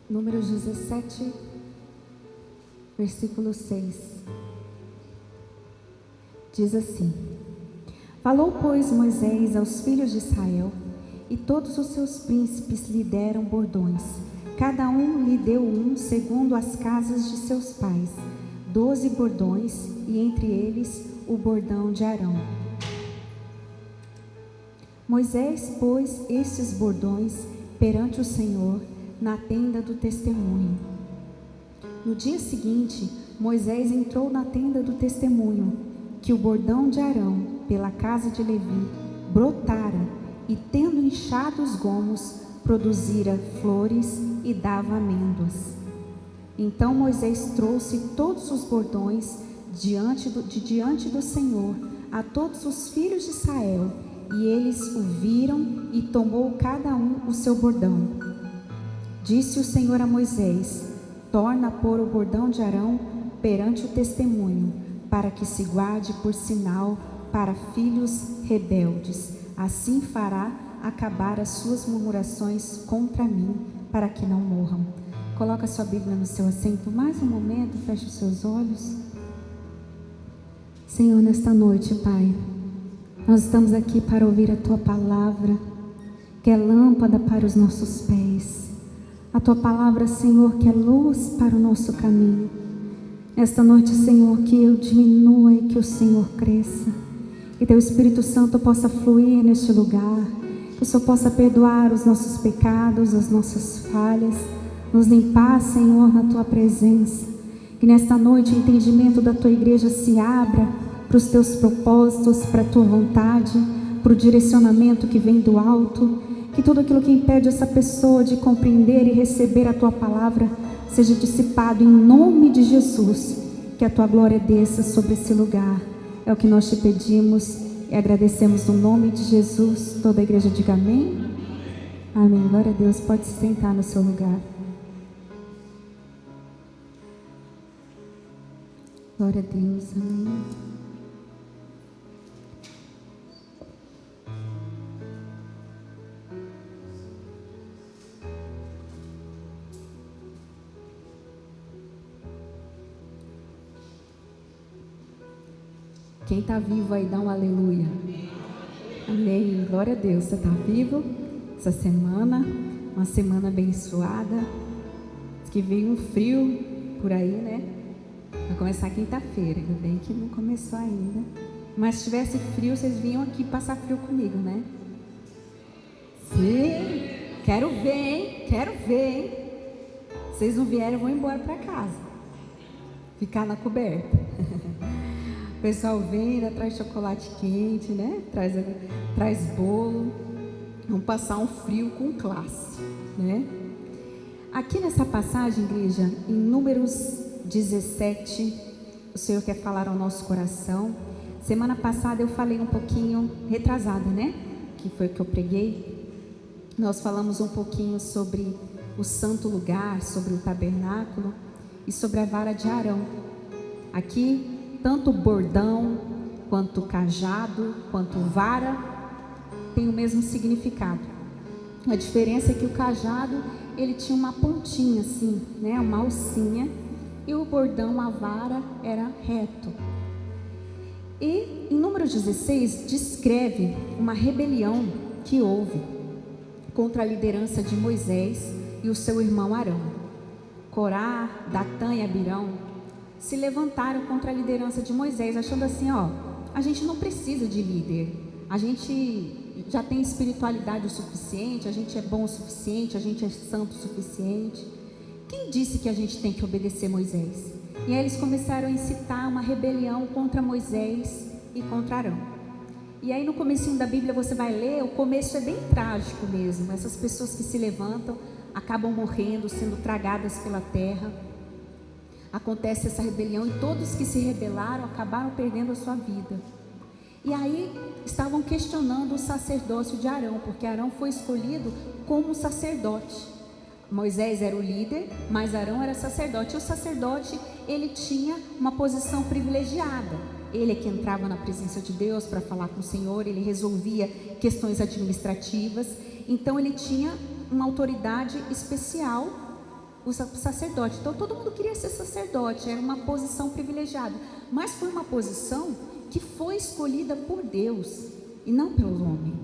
Números 17, versículo 6. Diz assim: Falou, pois, Moisés aos filhos de Israel, e todos os seus príncipes lhe deram bordões. Cada um lhe deu um segundo as casas de seus pais, 12 bordões, e entre eles o bordão de Arão. Moisés pôs estes bordões perante o Senhor na tenda do testemunho. No dia seguinte, Moisés entrou na tenda do testemunho, que o bordão de Arão, pela casa de Levi, brotara, e tendo inchado os gomos, produzira flores e dava amêndoas. Então Moisés trouxe todos os bordões diante do Senhor a todos os filhos de Israel, e eles o viram, e tomou cada um o seu bordão. Disse o Senhor a Moisés: Torna a pôr o bordão de Arão perante o testemunho, para que se guarde por sinal para filhos rebeldes. Assim fará acabar as suas murmurações contra mim, para que não morram. Coloca sua Bíblia no seu assento mais um momento, feche os seus olhos. Senhor, nesta noite, Pai, nós estamos aqui para ouvir a Tua palavra, que é lâmpada para os nossos pés. A Tua palavra, Senhor, que é luz para o nosso caminho. Nesta noite, Senhor, que eu diminua e que o Senhor cresça. Que Teu Espírito Santo possa fluir neste lugar. Que o Senhor possa perdoar os nossos pecados, as nossas falhas. Nos limpar, Senhor, na Tua presença. Que nesta noite o entendimento da Tua igreja se abra para os Teus propósitos, para a Tua vontade, para o direcionamento que vem do alto. Que tudo aquilo que impede essa pessoa de compreender e receber a Tua palavra seja dissipado em nome de Jesus. Que a Tua glória desça sobre esse lugar. É o que nós te pedimos e agradecemos no nome de Jesus. Toda a igreja diga amém. Amém. Glória a Deus. Pode se sentar no seu lugar. Glória a Deus. Amém. Quem está vivo aí, dá um aleluia. Amém. Glória a Deus. Você está vivo essa semana, uma semana abençoada. Diz que veio um frio por aí, né? Vai começar quinta-feira, ainda bem que não começou ainda. Mas se tivesse frio, vocês vinham aqui passar frio comigo, né? Sim. Quero ver, hein? Quero ver, hein? Vocês não vieram, eu vou embora para casa. Ficar na coberta. O pessoal vem, ainda traz chocolate quente, né? Traz bolo. Vamos passar um frio com classe, né? Aqui nessa passagem, igreja, em Números 17, o Senhor quer falar ao nosso coração. Semana passada eu falei um pouquinho, retrasada, né? Que foi o que eu preguei. Nós falamos um pouquinho sobre o santo lugar, sobre o tabernáculo e sobre a vara de Arão. Aqui, tanto bordão, quanto cajado, quanto vara, tem o mesmo significado. A diferença é que o cajado, ele tinha uma pontinha assim, né? Uma alcinha. E o bordão, a vara, era reto. E em Números 16, descreve uma rebelião que houve contra a liderança de Moisés e o seu irmão Arão. Corá, Datã e Abirão se levantaram contra a liderança de Moisés, achando assim, ó, a gente não precisa de líder, a gente já tem espiritualidade o suficiente, a gente é bom o suficiente, a gente é santo o suficiente. Quem disse que a gente tem que obedecer Moisés? E aí eles começaram a incitar uma rebelião contra Moisés e contra Arão. E aí no comecinho da Bíblia você vai ler, o começo é bem trágico mesmo. Essas pessoas que se levantam acabam morrendo, sendo tragadas pela terra. Acontece essa rebelião e todos que se rebelaram acabaram perdendo a sua vida. E aí estavam questionando o sacerdócio de Arão, porque Arão foi escolhido como sacerdote. Moisés era o líder, mas Arão era sacerdote. E o sacerdote, ele tinha uma posição privilegiada. Ele é que entrava na presença de Deus para falar com o Senhor, ele resolvia questões administrativas. Então ele tinha uma autoridade especial o sacerdote. Então todo mundo queria ser sacerdote, era uma posição privilegiada, mas foi uma posição que foi escolhida por Deus e não pelo homem.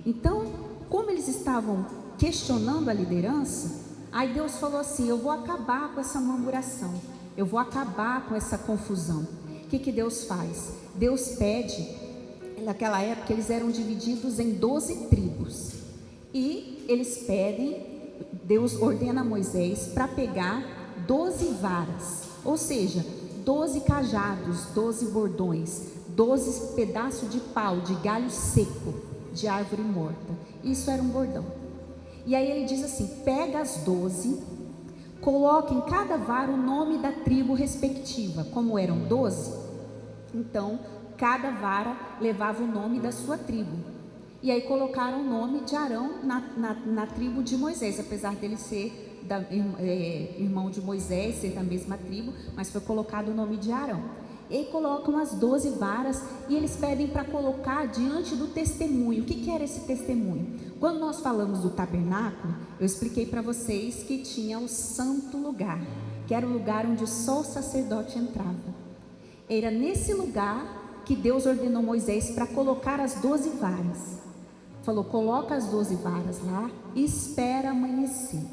Então, como eles estavam questionando a liderança, aí Deus falou assim: eu vou acabar com essa murmuração, eu vou acabar com essa confusão. O que Deus faz? Deus pede, naquela época eles eram divididos em 12 tribos, e eles pedem, Deus ordena a Moisés para pegar 12 varas, ou seja, 12 cajados, 12 bordões, 12 pedaços de pau, de galho seco, de árvore morta. Isso era um bordão. E aí ele diz assim: pega as 12, coloca em cada vara o nome da tribo respectiva. Como eram 12, então cada vara levava o nome da sua tribo. E aí colocaram o nome de Arão na tribo de Moisés, apesar dele ser irmão de Moisés, ser da mesma tribo, mas foi colocado o nome de Arão. E aí colocam as 12 varas e eles pedem para colocar diante do testemunho. O que era esse testemunho? Quando nós falamos do tabernáculo, eu expliquei para vocês que tinha o santo lugar, que era o lugar onde só o sacerdote entrava. Era nesse lugar que Deus ordenou Moisés para colocar as 12 varas. Falou: coloca as 12 varas lá e espera amanhecer.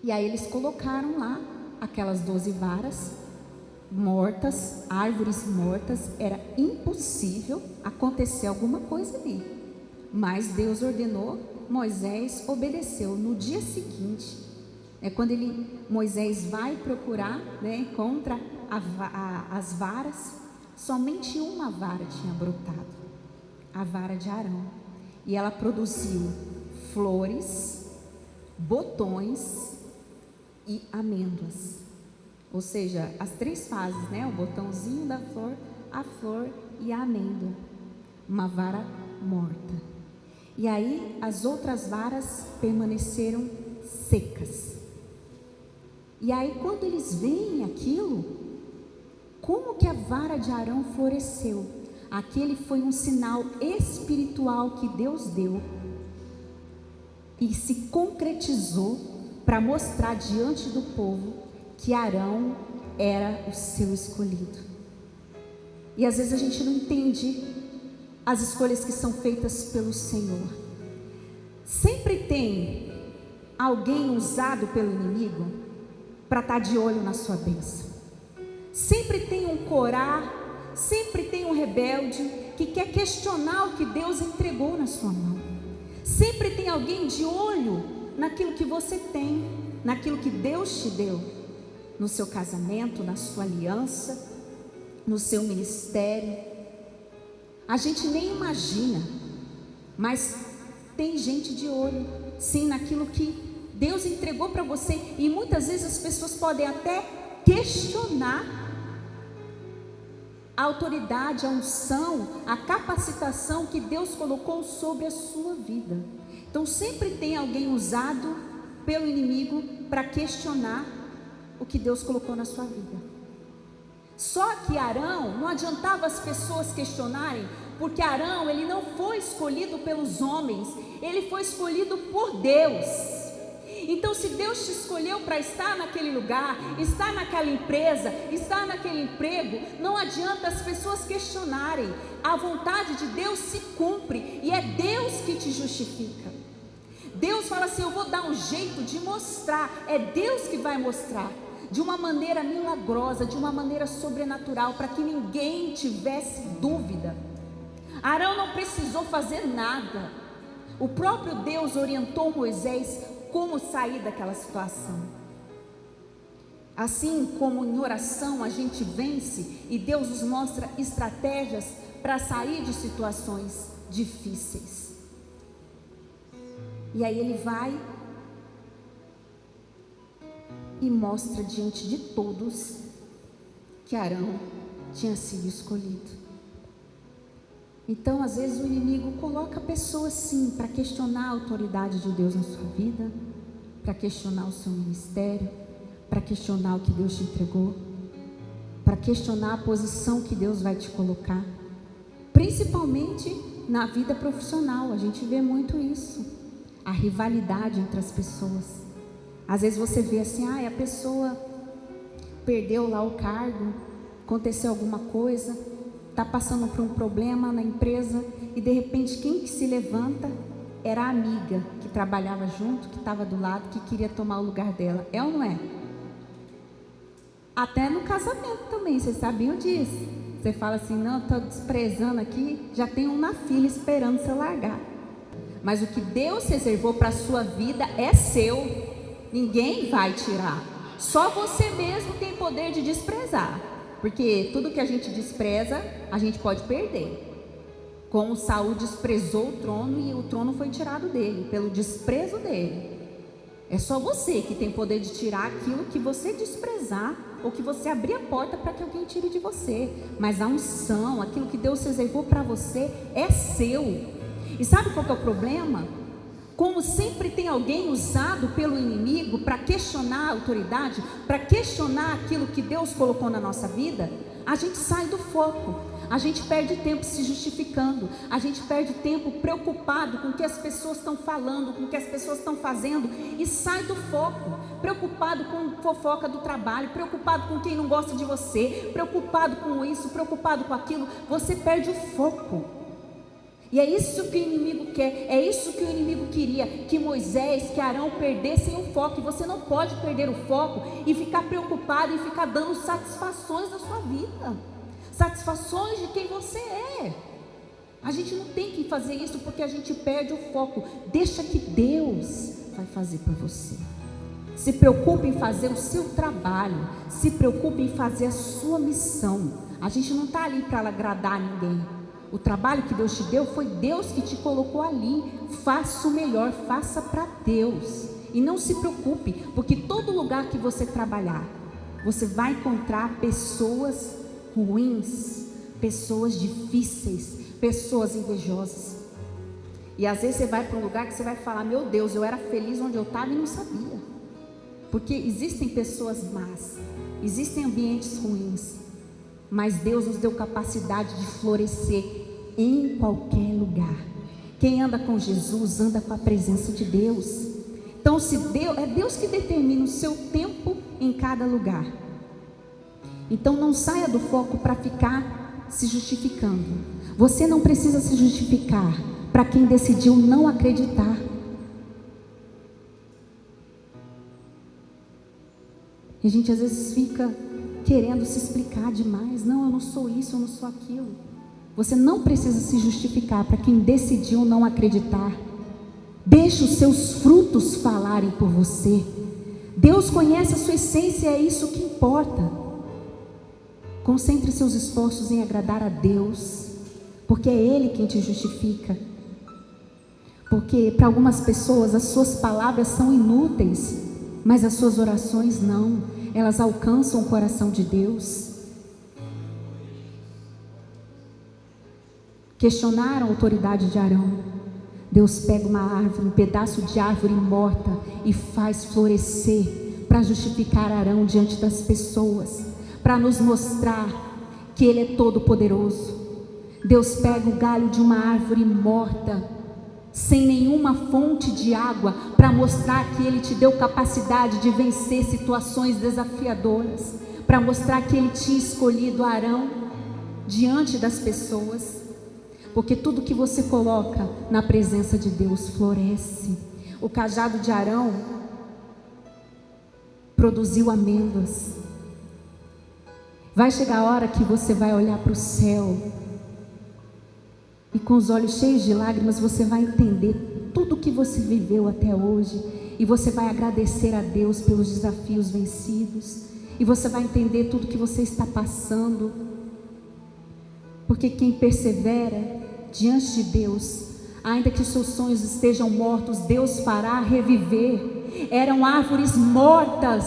E aí eles colocaram lá aquelas 12 varas mortas, árvores mortas. Era impossível acontecer alguma coisa ali, mas Deus ordenou, Moisés obedeceu. No dia seguinte, quando Moisés vai procurar, encontra as varas, somente uma vara tinha brotado, a vara de Arão, e ela produziu flores, botões e amêndoas. Ou seja, as 3 fases, o botãozinho da flor, a flor e a amêndoa. Uma vara morta. E aí as outras varas permaneceram secas. E aí quando eles veem aquilo, como que a vara de Arão floresceu? Aquele foi um sinal espiritual que Deus deu e se concretizou para mostrar diante do povo que Arão era o seu escolhido. E às vezes a gente não entende as escolhas que são feitas pelo Senhor. Sempre tem alguém usado pelo inimigo para estar de olho na sua bênção. Sempre tem um Corá, sempre tem um rebelde que quer questionar o que Deus entregou na sua mão. Sempre tem alguém de olho naquilo que você tem, naquilo que Deus te deu, no seu casamento, na sua aliança, no seu ministério. A gente nem imagina, mas tem gente de olho, sim, naquilo que Deus entregou para você. E muitas vezes as pessoas podem até questionar a autoridade, a unção, a capacitação que Deus colocou sobre a sua vida. Então sempre tem alguém usado pelo inimigo para questionar o que Deus colocou na sua vida. Só que Arão, não adiantava as pessoas questionarem, porque Arão, ele não foi escolhido pelos homens, ele foi escolhido por Deus. Então, se Deus te escolheu para estar naquele lugar, estar naquela empresa, estar naquele emprego, não adianta as pessoas questionarem. A vontade de Deus se cumpre e é Deus que te justifica. Deus fala assim: eu vou dar um jeito de mostrar. É Deus que vai mostrar de uma maneira milagrosa, de uma maneira sobrenatural, para que ninguém tivesse dúvida. Arão não precisou fazer nada. O próprio Deus orientou Moisés como sair daquela situação. Assim como em oração a gente vence e Deus nos mostra estratégias para sair de situações difíceis. E aí ele vai e mostra diante de todos que Arão tinha sido escolhido. Então, às vezes o inimigo coloca pessoas sim para questionar a autoridade de Deus na sua vida, para questionar o seu ministério, para questionar o que Deus te entregou, para questionar a posição que Deus vai te colocar, principalmente na vida profissional. A gente vê muito isso, a rivalidade entre as pessoas. Às vezes você vê assim, a pessoa perdeu lá o cargo, aconteceu alguma coisa, está passando por um problema na empresa, e de repente quem que se levanta era a amiga que trabalhava junto, que estava do lado, que queria tomar o lugar dela. É ou não é? Até no casamento também, vocês sabiam disso? Você fala assim, não, estou desprezando aqui, já tem uma filha esperando você largar. Mas o que Deus reservou para a sua vida é seu, ninguém vai tirar. Só você mesmo tem poder de desprezar, porque tudo que a gente despreza, a gente pode perder. Como Saul desprezou o trono e o trono foi tirado dele, pelo desprezo dele. É só você que tem poder de tirar aquilo que você desprezar, ou que você abrir a porta para que alguém tire de você. Mas a unção, aquilo que Deus reservou para você, é seu. E sabe qual que é o problema? Como sempre tem alguém usado pelo inimigo para questionar a autoridade, para questionar aquilo que Deus colocou na nossa vida, a gente sai do foco. A gente perde tempo se justificando, a gente perde tempo preocupado com o que as pessoas estão falando, com o que as pessoas estão fazendo, e sai do foco, preocupado com fofoca do trabalho, preocupado com quem não gosta de você, preocupado com isso, preocupado com aquilo. Você perde o foco. E é isso que o inimigo quer, é isso que o inimigo queria, que Moisés, que Arão perdessem o foco. E você não pode perder o foco e ficar preocupado e ficar dando satisfações na sua vida, satisfações de quem você é. A gente não tem que fazer isso, porque a gente perde o foco. Deixa que Deus vai fazer por você. Se preocupe em fazer o seu trabalho, se preocupe em fazer a sua missão. A gente não está ali para agradar ninguém. O trabalho que Deus te deu, foi Deus que te colocou ali. Faça o melhor, faça para Deus. E não se preocupe, porque todo lugar que você trabalhar, você vai encontrar pessoas ruins, pessoas difíceis, pessoas invejosas. E às vezes você vai para um lugar que você vai falar, meu Deus, eu era feliz onde eu estava e não sabia. Porque existem pessoas más, existem ambientes ruins, mas Deus nos deu capacidade de florescer em qualquer lugar. Quem anda com Jesus anda com a presença de Deus. Então, se Deus, é Deus que determina o seu tempo em cada lugar. Então não saia do foco para ficar se justificando. Você não precisa se justificar para quem decidiu não acreditar. E a gente às vezes fica querendo se explicar demais. Não, eu não sou isso, eu não sou aquilo. Você não precisa se justificar para quem decidiu não acreditar. Deixe os seus frutos falarem por você. Deus conhece a sua essência, é isso que importa. Concentre seus esforços em agradar a Deus, porque é Ele quem te justifica. Porque para algumas pessoas as suas palavras são inúteis, mas as suas orações não, elas alcançam o coração de Deus. Questionaram a autoridade de Arão. Deus pega uma árvore, um pedaço de árvore morta e faz florescer para justificar Arão diante das pessoas, para nos mostrar que Ele é todo poderoso. Deus pega o galho de uma árvore morta, sem nenhuma fonte de água, para mostrar que Ele te deu capacidade de vencer situações desafiadoras, para mostrar que Ele tinha escolhido Arão diante das pessoas. Porque tudo que você coloca na presença de Deus floresce. O cajado de Arão produziu amêndoas. Vai chegar a hora que você vai olhar para o céu e com os olhos cheios de lágrimas você vai entender tudo que você viveu até hoje, e você vai agradecer a Deus pelos desafios vencidos, e você vai entender tudo que você está passando, porque quem persevera diante de Deus, ainda que os seus sonhos estejam mortos, Deus fará reviver. Eram árvores mortas,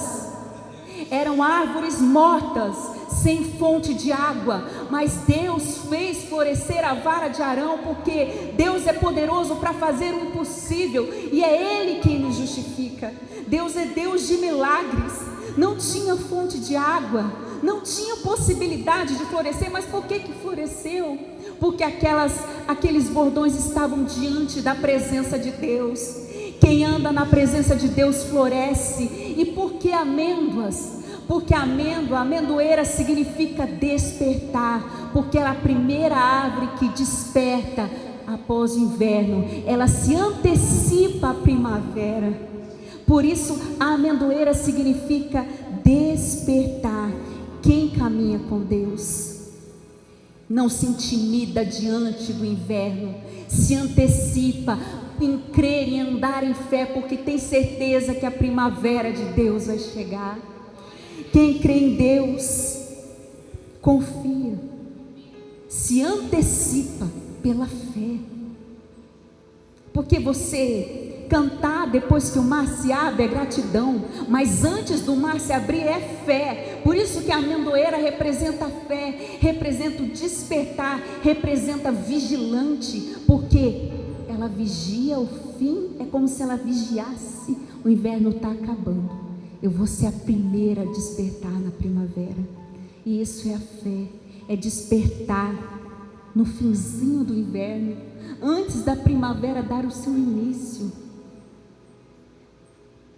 sem fonte de água, mas Deus fez florescer a vara de Arão, porque Deus é poderoso para fazer o impossível, e é Ele quem nos justifica. Deus é Deus de milagres. Não tinha fonte de água, não tinha possibilidade de florescer, mas por que floresceu? Porque aqueles bordões estavam diante da presença de Deus. Quem anda na presença de Deus floresce. E por que amêndoas? Porque amendoeira significa despertar, porque ela é a primeira árvore que desperta após o inverno, ela se antecipa à primavera. Por isso a amendoeira significa despertar. Quem caminha com Deus não se intimida diante do inverno, se antecipa em crer, em andar em fé, porque tem certeza que a primavera de Deus vai chegar. Quem crê em Deus confia, se antecipa pela fé. Porque você cantar depois que o mar se abre é gratidão, mas antes do mar se abrir é fé. Por isso que a amendoeira representa a fé, representa o despertar, representa vigilante, porque ela vigia o fim, é como se ela vigiasse, o inverno está acabando, eu vou ser a primeira a despertar na primavera. E isso é a fé, é despertar no finzinho do inverno, antes da primavera dar o seu início.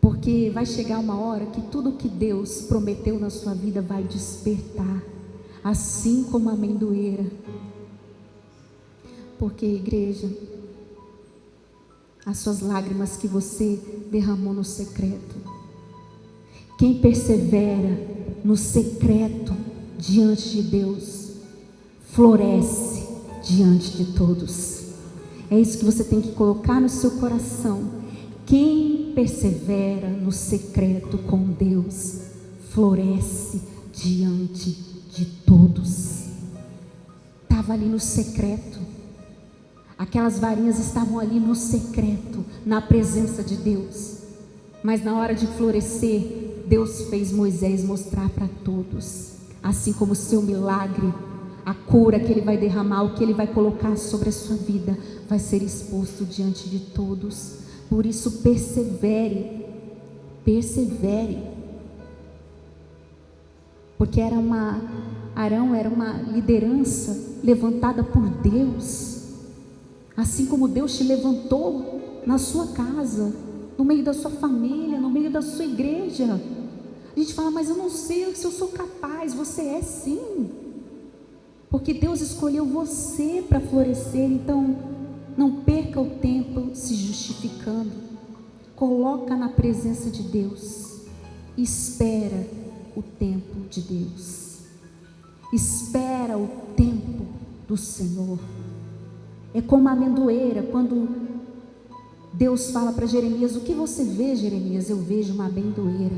Porque vai chegar uma hora que tudo que Deus prometeu na sua vida vai despertar, assim como a amendoeira. Porque, igreja, as suas lágrimas que você derramou no secreto, quem persevera no secreto diante de Deus, floresce diante de todos. É isso que você tem que colocar no seu coração. Quem persevera no secreto com Deus, floresce diante de todos. Estava ali no secreto, aquelas varinhas estavam ali no secreto, na presença de Deus, mas na hora de florescer, Deus fez Moisés mostrar para todos, assim como o seu milagre, a cura que Ele vai derramar, o que Ele vai colocar sobre a sua vida, vai ser exposto diante de todos. Por isso persevere, porque Arão era uma liderança levantada por Deus, assim como Deus te levantou na sua casa, no meio da sua família, no meio da sua igreja. A gente fala, mas eu não sei se eu sou capaz. Você é sim, porque Deus escolheu você para florescer. Então não perca o tempo se justificando, coloca na presença de Deus, espera o tempo de Deus, espera o tempo do Senhor. É como a amendoeira, quando Deus fala para Jeremias, o que você vê, Jeremias? Eu vejo uma amendoeira.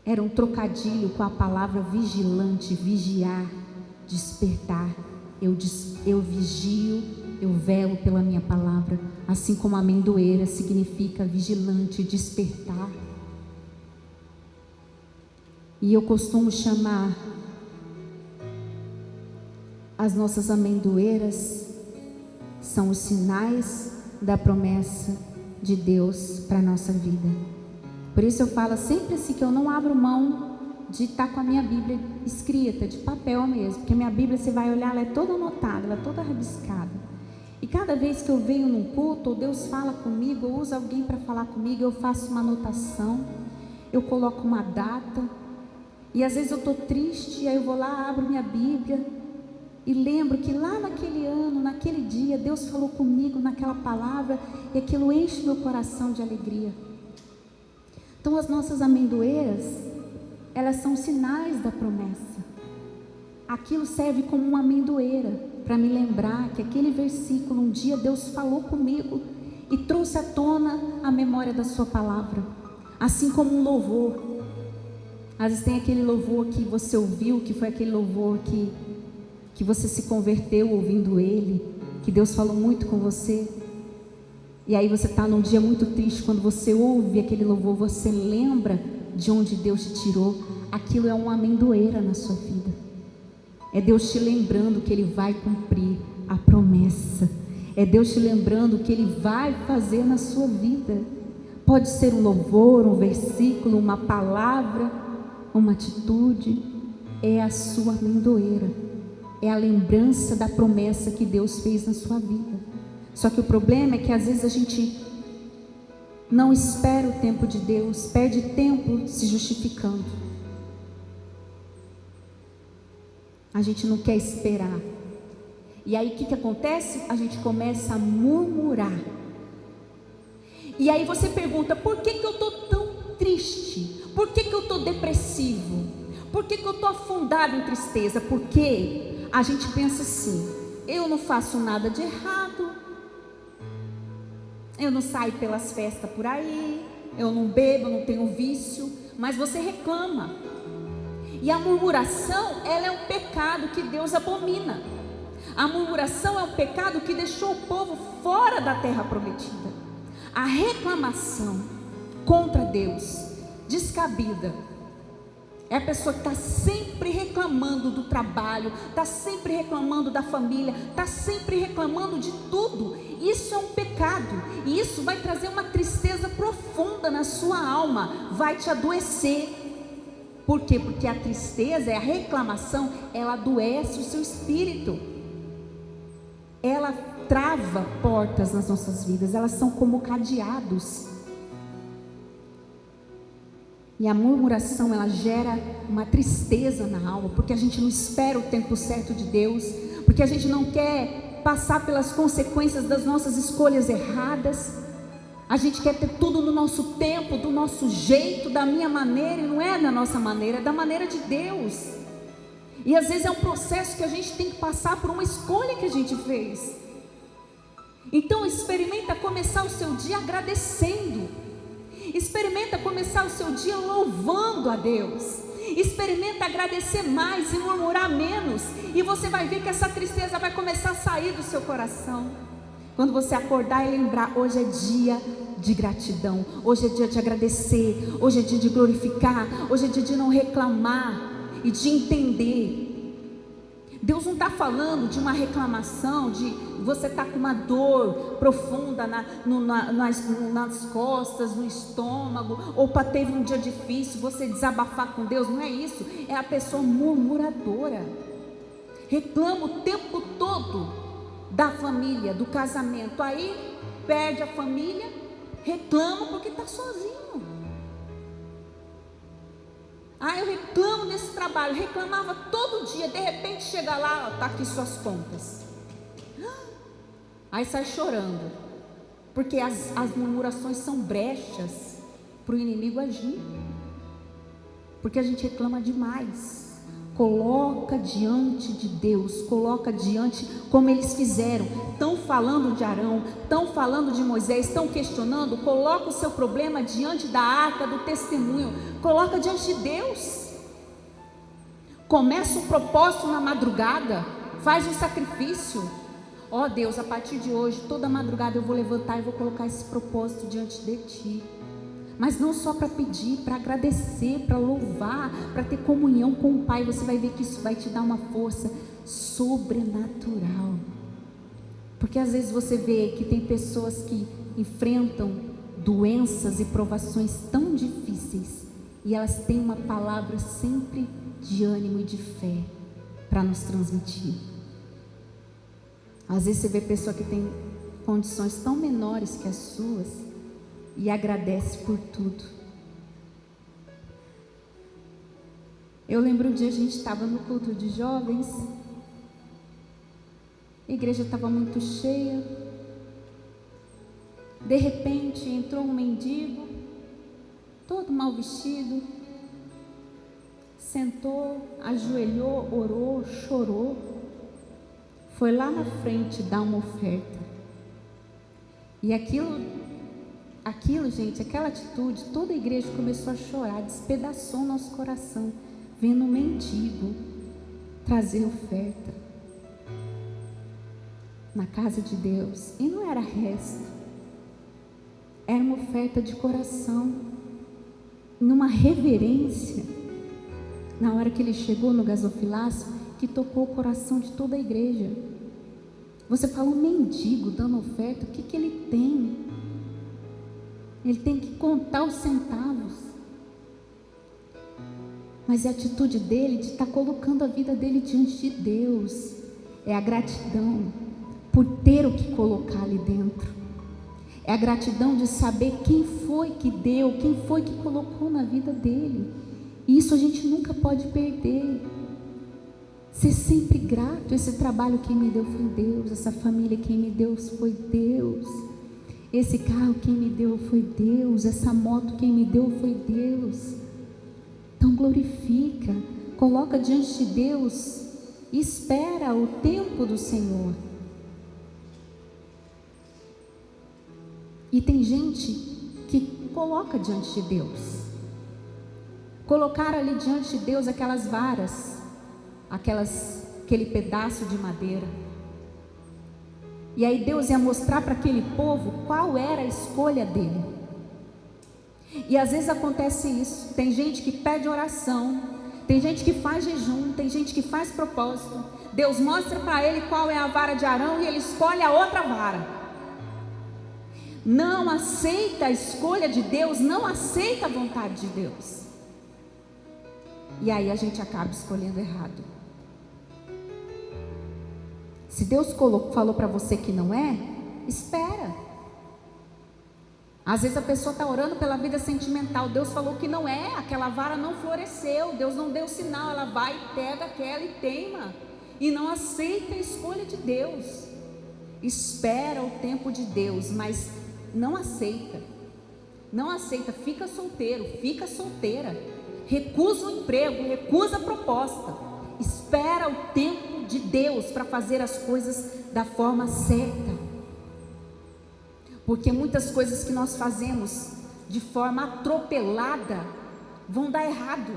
Era um trocadilho com a palavra vigilante, vigiar, despertar. Eu vigio, eu velo pela minha palavra, assim como a amendoeira significa vigilante, despertar. E eu costumo chamar as nossas amendoeiras, são os sinais da promessa de Deus para a nossa vida. Por isso eu falo sempre assim, que eu não abro mão de estar com a minha Bíblia escrita, de papel mesmo, porque a minha Bíblia, você vai olhar, ela é toda anotada, ela é toda rabiscada. E cada vez que eu venho num culto, ou Deus fala comigo, ou usa alguém para falar comigo, eu faço uma anotação, eu coloco uma data, e às vezes eu estou triste, aí eu vou lá, abro minha Bíblia, e lembro que lá naquele ano, naquele dia, Deus falou comigo naquela palavra, e aquilo enche meu coração de alegria. Então as nossas amendoeiras, elas são sinais da promessa. Aquilo serve como uma amendoeira, para me lembrar que aquele versículo, um dia Deus falou comigo, e trouxe à tona a memória da sua palavra. Assim como um louvor, às vezes tem aquele louvor que você ouviu, que foi aquele louvor que você se converteu ouvindo ele, que Deus falou muito com você, e aí você está num dia muito triste, quando você ouve aquele louvor, você lembra de onde Deus te tirou. Aquilo é uma amendoeira na sua vida, é Deus te lembrando que Ele vai cumprir a promessa, é Deus te lembrando que Ele vai fazer na sua vida. Pode ser um louvor, um versículo, uma palavra, uma atitude, é a sua amendoeira, é a lembrança da promessa que Deus fez na sua vida. Só que o problema é que às vezes a gente não espera o tempo de Deus, perde tempo se justificando. A gente não quer esperar. E aí o que acontece? A gente começa a murmurar. E aí você pergunta: por que eu estou tão triste? Por que eu estou depressivo? Por que eu estou afundado em tristeza? Porque a gente pensa assim: eu não faço nada de errado, eu não saio pelas festas por aí, eu não bebo, eu não tenho vício. Mas você reclama. E a murmuração, ela é um pecado que Deus abomina. A murmuração é um pecado que deixou o povo fora da terra prometida. A reclamação contra Deus, descabida, é a pessoa que está sempre reclamando do trabalho, está sempre reclamando da família, está sempre reclamando de tudo. Isso é um pecado, e isso vai trazer uma tristeza profunda na sua alma, vai te adoecer. Por quê? Porque a tristeza, a reclamação, ela adoece o seu espírito. Ela trava portas nas nossas vidas, elas são como cadeados. E a murmuração, ela gera uma tristeza na alma, porque a gente não espera o tempo certo de Deus, porque a gente não quer passar pelas consequências das nossas escolhas erradas. A gente quer ter tudo no nosso tempo, do nosso jeito, da minha maneira, e não é da nossa maneira, é da maneira de Deus. E às vezes é um processo que a gente tem que passar por uma escolha que a gente fez. Então experimenta começar o seu dia agradecendo. Experimenta começar o seu dia louvando a Deus. Experimenta agradecer mais e murmurar menos, e você vai ver que essa tristeza vai começar a sair do seu coração. Quando você acordar e lembrar: hoje é dia de gratidão, hoje é dia de agradecer, hoje é dia de glorificar, hoje é dia de não reclamar e de entender. Deus não está falando de uma reclamação, de você estar com uma dor profunda nas costas, no estômago, ou para teve um dia difícil, você desabafar com Deus. Não é isso, é a pessoa murmuradora, reclama o tempo todo da família, do casamento, aí perde a família, reclama porque está sozinho. Eu reclamo nesse trabalho, reclamava todo dia, de repente chega lá: está aqui suas contas. Aí sai chorando, porque as murmurações são brechas para o inimigo agir, porque a gente reclama demais. Coloca diante de Deus, coloca diante, como eles fizeram. Estão falando de Arão, estão falando de Moisés, estão questionando. Coloca o seu problema diante da arca do testemunho, coloca diante de Deus. Começa um propósito na madrugada, faz um sacrifício. Ó Deus, a partir de hoje, toda madrugada eu vou levantar e vou colocar esse propósito diante de Ti. Mas não só para pedir, para agradecer, para louvar, para ter comunhão com o Pai. Você vai ver que isso vai te dar uma força sobrenatural. Porque às vezes você vê que tem pessoas que enfrentam doenças e provações tão difíceis, e elas têm uma palavra sempre de ânimo e de fé para nos transmitir. Às vezes você vê pessoa que tem condições tão menores que as suas e agradece por tudo. Eu lembro um dia a gente estava no culto de jovens, a igreja estava muito cheia. De repente entrou um mendigo, todo mal vestido, sentou, ajoelhou, orou, chorou, foi lá na frente dar uma oferta. E aquilo, gente, aquela atitude, toda a igreja começou a chorar, despedaçou o nosso coração, vendo um mendigo trazer oferta na casa de Deus. E não era resto, era uma oferta de coração, numa reverência. Na hora que ele chegou no gasofilácio, que tocou o coração de toda a igreja. Você fala: um mendigo dando oferta, o que ele tem? Ele tem que contar os centavos. Mas é a atitude dele de estar colocando a vida dele diante de Deus. É a gratidão. por ter o que colocar ali dentro. É a gratidão de saber quem foi que deu, quem foi que colocou na vida dele. E isso a gente nunca pode perder. Ser sempre grato. Esse trabalho quem me deu foi Deus, essa família quem me deu foi Deus, esse carro quem me deu foi Deus, essa moto quem me deu foi Deus. Então glorifica, coloca diante de Deus e espera o tempo do Senhor. E tem gente que coloca diante de Deus, colocar ali diante de Deus aquelas varas, aquele pedaço de madeira, e aí Deus ia mostrar para aquele povo qual era a escolha dele. E às vezes acontece isso, tem gente que pede oração, tem gente que faz jejum, tem gente que faz propósito, Deus mostra para ele qual é a vara de Arão e ele escolhe a outra vara. Não aceita a escolha de Deus, não aceita a vontade de Deus, e aí a gente acaba escolhendo errado. Se Deus falou para você que não é, espera. Às vezes a pessoa está orando pela vida sentimental, Deus falou que não é, aquela vara não floresceu, Deus não deu sinal, ela vai, pega aquela e teima, e não aceita a escolha de Deus. Espera o tempo de Deus, mas não aceita, fica solteiro, fica solteira, recusa o emprego, recusa a proposta, espera o tempo de Deus para fazer as coisas da forma certa, porque muitas coisas que nós fazemos de forma atropelada vão dar errado.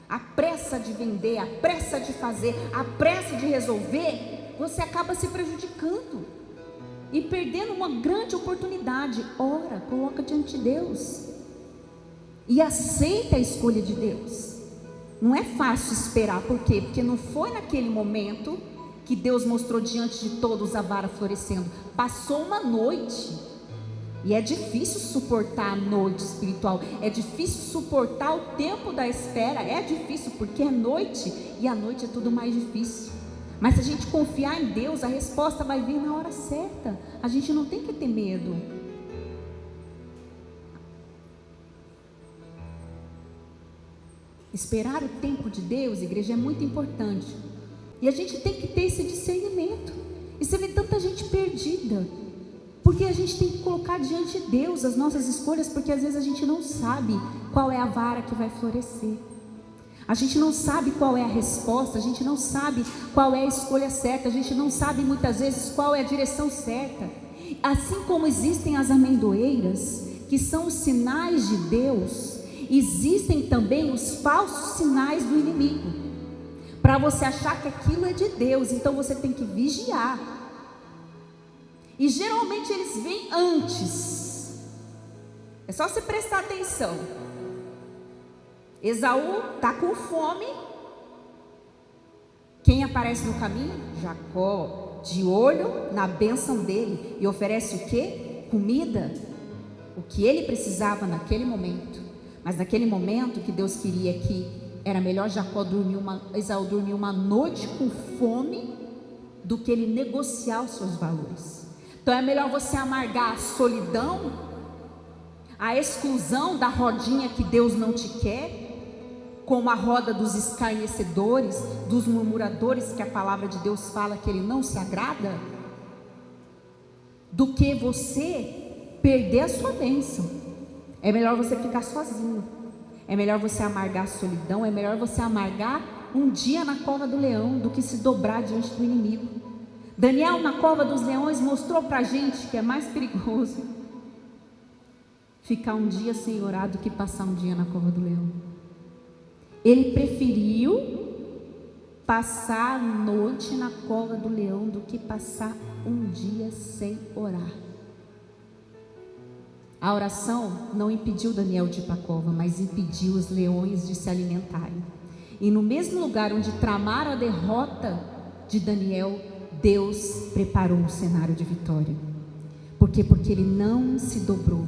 A pressa de vender, a pressa de fazer, a pressa de resolver, você acaba se prejudicando e perdendo uma grande oportunidade. Ora, coloca diante de Deus e aceita a escolha de Deus. Não é fácil esperar, por quê? Porque não foi naquele momento que Deus mostrou diante de todos a vara florescendo. Passou uma noite, e é difícil suportar a noite espiritual, é difícil suportar o tempo da espera, é difícil porque é noite, e a noite é tudo mais difícil. Mas se a gente confiar em Deus, a resposta vai vir na hora certa. A gente não tem que ter medo. Esperar o tempo de Deus, igreja, é muito importante. E a gente tem que ter esse discernimento. E você vê tanta gente perdida, porque a gente tem que colocar diante de Deus as nossas escolhas, porque às vezes a gente não sabe qual é a vara que vai florescer. A gente não sabe qual é a resposta, a gente não sabe qual é a escolha certa, a gente não sabe muitas vezes qual é a direção certa. Assim como existem as amendoeiras, que são os sinais de Deus, existem também os falsos sinais do inimigo, para você achar que aquilo é de Deus. Então você tem que vigiar, e geralmente eles vêm antes. É só você prestar atenção. Esaú está com fome. Quem aparece no caminho? Jacó, de olho na bênção dele, e oferece o quê? Comida, o que ele precisava naquele momento. Mas naquele momento que Deus queria, que era melhor Esaú dormir uma noite com fome do que ele negociar os seus valores. Então é melhor você amargar a solidão, a exclusão da rodinha que Deus não te quer, como a roda dos escarnecedores, dos murmuradores, que a palavra de Deus fala que ele não se agrada, do que você perder a sua bênção. É melhor você ficar sozinho, é melhor você amargar a solidão, é melhor você amargar um dia na cova do leão do que se dobrar diante do inimigo. Daniel, na cova dos leões, mostrou para a gente que é mais perigoso ficar um dia sem orar do que passar um dia na cova do leão. Ele preferiu passar a noite na cova do leão do que passar um dia sem orar. A oração não impediu Daniel de ir para a cova, mas impediu os leões de se alimentarem. E no mesmo lugar onde tramaram a derrota de Daniel, Deus preparou um cenário de vitória. Por quê? Porque ele não se dobrou.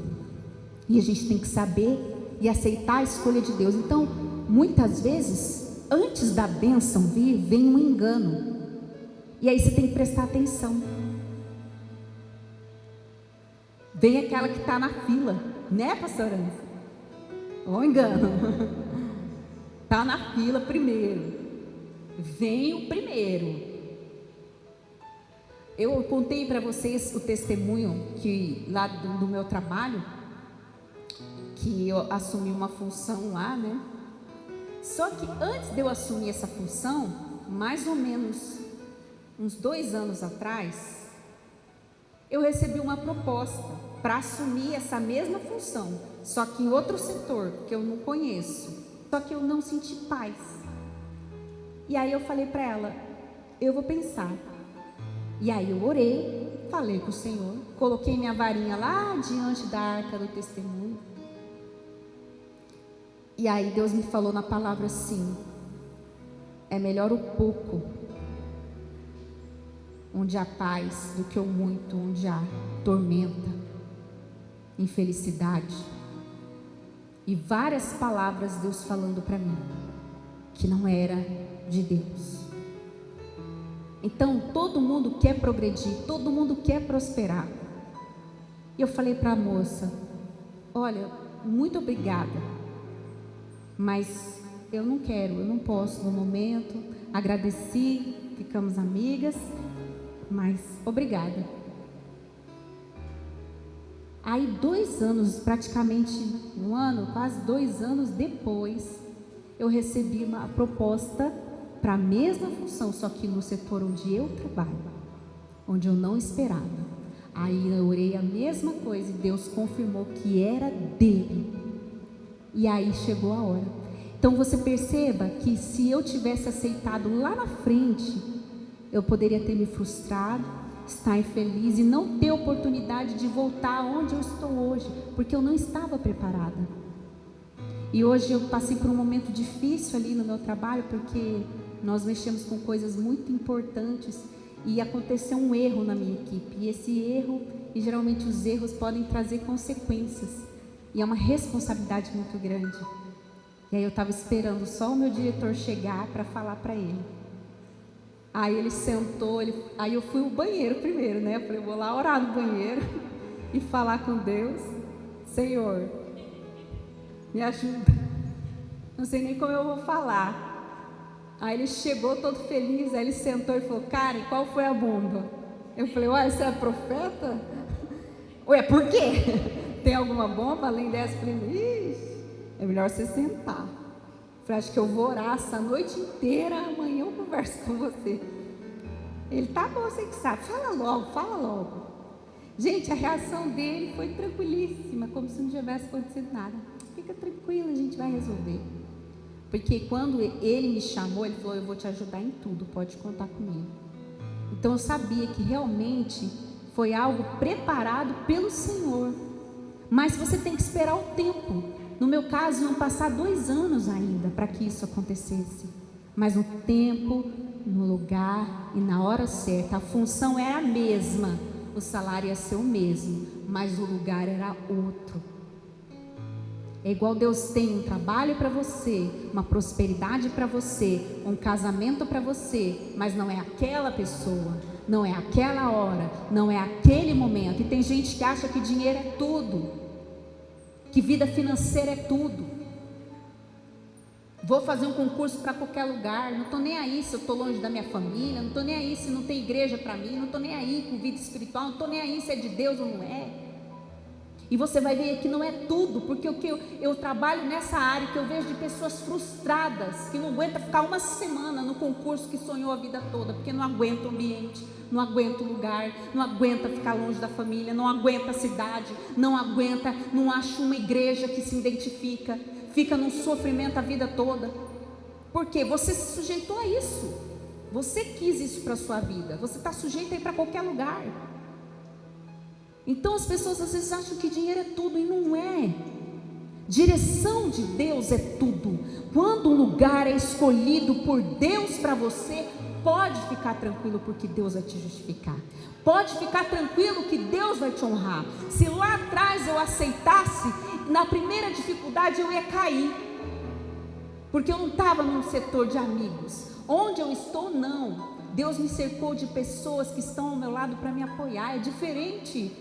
E a gente tem que saber e aceitar a escolha de Deus. Então, muitas vezes, antes da bênção vir, vem um engano. E aí você tem que prestar atenção. vem aquela que está na fila, né, pastor Antes? Ou engano? Está na fila primeiro, vem o primeiro. Eu contei para vocês o testemunho que lá do meu trabalho, que eu assumi uma função lá, né? Só que antes de eu assumir essa função, mais ou menos uns 2 anos atrás, eu recebi uma proposta para assumir essa mesma função, só que em outro setor que eu não conheço, só que eu não senti paz. E aí eu falei para ela, eu vou pensar. E aí eu orei, falei com o Senhor, coloquei minha varinha lá diante da arca do testemunho. E aí Deus me falou na palavra assim: é melhor o pouco, onde há paz, do que o muito, onde há tormenta, infelicidade. E várias palavras Deus falando para mim, que não era de Deus. Então todo mundo quer progredir, todo mundo quer prosperar. E eu falei para a moça, olha, muito obrigada, mas eu não quero, eu não posso no momento. Agradeci, ficamos amigas, mas obrigada. Aí 2 anos, praticamente 1 ano, quase 2 anos depois, eu recebi uma proposta para a mesma função, só que no setor onde eu trabalho, onde eu não esperava. Aí eu orei a mesma coisa e Deus confirmou que era dele. E aí chegou a hora. Então você perceba que se eu tivesse aceitado lá na frente, eu poderia ter me frustrado, estar infeliz e não ter oportunidade de voltar onde eu estou hoje, porque eu não estava preparada. E hoje eu passei por um momento difícil ali no meu trabalho, porque nós mexemos com coisas muito importantes e aconteceu um erro na minha equipe. E esse erro, e geralmente os erros podem trazer consequências. E é uma responsabilidade muito grande. E aí eu estava esperando só o meu diretor chegar para falar para ele. Aí ele sentou, aí eu fui ao banheiro primeiro, né? Eu falei, vou lá orar no banheiro e falar com Deus. Senhor, me ajuda. Não sei nem como eu vou falar. Aí ele chegou todo feliz, aí ele sentou e falou, Karen, qual foi a bomba? Eu falei, uai, você é profeta? Ué, por quê? Tem alguma bomba além dessa? Eu falei, ixi, é melhor você sentar. Eu falei, acho que eu vou orar essa noite inteira, amanhã eu converso com você. Ele, tá bom, você que sabe, fala logo, fala logo. Gente, a reação dele foi tranquilíssima, como se não tivesse acontecido nada. Fica tranquila, a gente vai resolver. Porque quando ele me chamou, ele falou, eu vou te ajudar em tudo, pode contar comigo. Então eu sabia que realmente foi algo preparado pelo Senhor. Mas você tem que esperar o tempo. No meu caso, iam passar 2 anos ainda para que isso acontecesse. Mas no tempo, no lugar e na hora certa, a função era a mesma, o salário ia ser o mesmo, mas o lugar era outro. É igual Deus tem um trabalho para você, uma prosperidade para você, um casamento para você, mas não é aquela pessoa, não é aquela hora, não é aquele momento. E tem gente que acha que dinheiro é tudo, que vida financeira é tudo. Vou fazer um concurso para qualquer lugar, não estou nem aí se eu estou longe da minha família, não estou nem aí se não tem igreja para mim, não estou nem aí com vida espiritual, não estou nem aí se é de Deus ou não é. E você vai ver que não é tudo, porque o que eu trabalho nessa área, que eu vejo de pessoas frustradas, que não aguentam ficar 1 semana no concurso que sonhou a vida toda, porque não aguenta o ambiente, não aguenta o lugar, não aguenta ficar longe da família, não aguenta a cidade, não aguenta, não acha uma igreja que se identifica, fica num sofrimento a vida toda. Por quê? Você se sujeitou a isso, você quis isso para a sua vida, você está sujeito a ir para qualquer lugar. Então as pessoas às vezes acham que dinheiro é tudo, e não é. Direção de Deus é tudo. Quando um lugar é escolhido por Deus para você, pode ficar tranquilo, porque Deus vai te justificar. Pode ficar tranquilo que Deus vai te honrar. Se lá atrás eu aceitasse, na primeira dificuldade eu ia cair, porque eu não estava num setor de amigos. Onde eu estou, não. Deus me cercou de pessoas que estão ao meu lado para me apoiar. É diferente.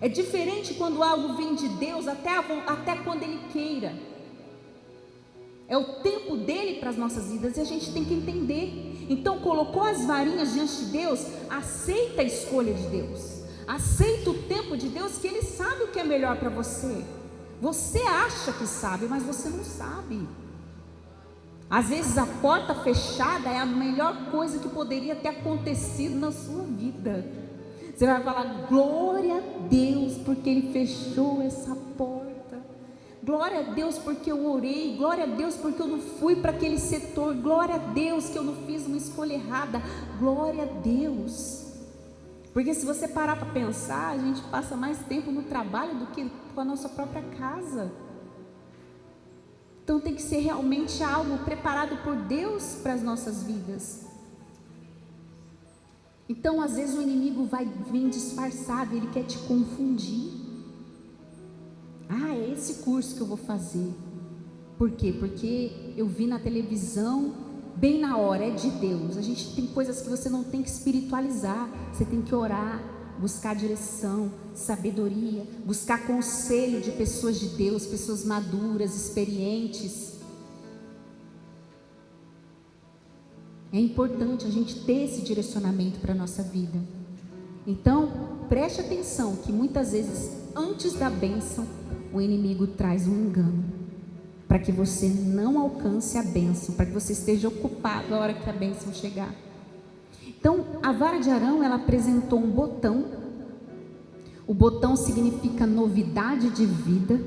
É diferente quando algo vem de Deus, até quando Ele queira. É o tempo dele para as nossas vidas e a gente tem que entender. Então, colocou as varinhas diante de Deus, aceita a escolha de Deus, aceita o tempo de Deus, que Ele sabe o que é melhor para você. Você acha que sabe, mas você não sabe. Às vezes a porta fechada é a melhor coisa que poderia ter acontecido na sua vida. Você vai falar, glória a Deus, porque Ele fechou essa porta. Glória a Deus porque eu orei, glória a Deus porque eu não fui para aquele setor, glória a Deus que eu não fiz uma escolha errada, glória a Deus. Porque se você parar para pensar, a gente passa mais tempo no trabalho do que com a nossa própria casa. Então tem que ser realmente algo preparado por Deus para as nossas vidas. Então às vezes o inimigo vem disfarçado, ele quer te confundir. Ah, é esse curso que eu vou fazer. Por quê? Porque eu vi na televisão, bem na hora, é de Deus. A gente tem coisas que você não tem que espiritualizar. Você tem que orar, buscar direção, sabedoria, buscar conselho de pessoas de Deus, pessoas maduras, experientes. É importante a gente ter esse direcionamento para a nossa vida. Então, preste atenção que muitas vezes, antes da bênção, o inimigo traz um engano, para que você não alcance a bênção, para que você esteja ocupado a hora que a bênção chegar. Então, a vara de Arão, ela apresentou um botão. O botão significa novidade de vida.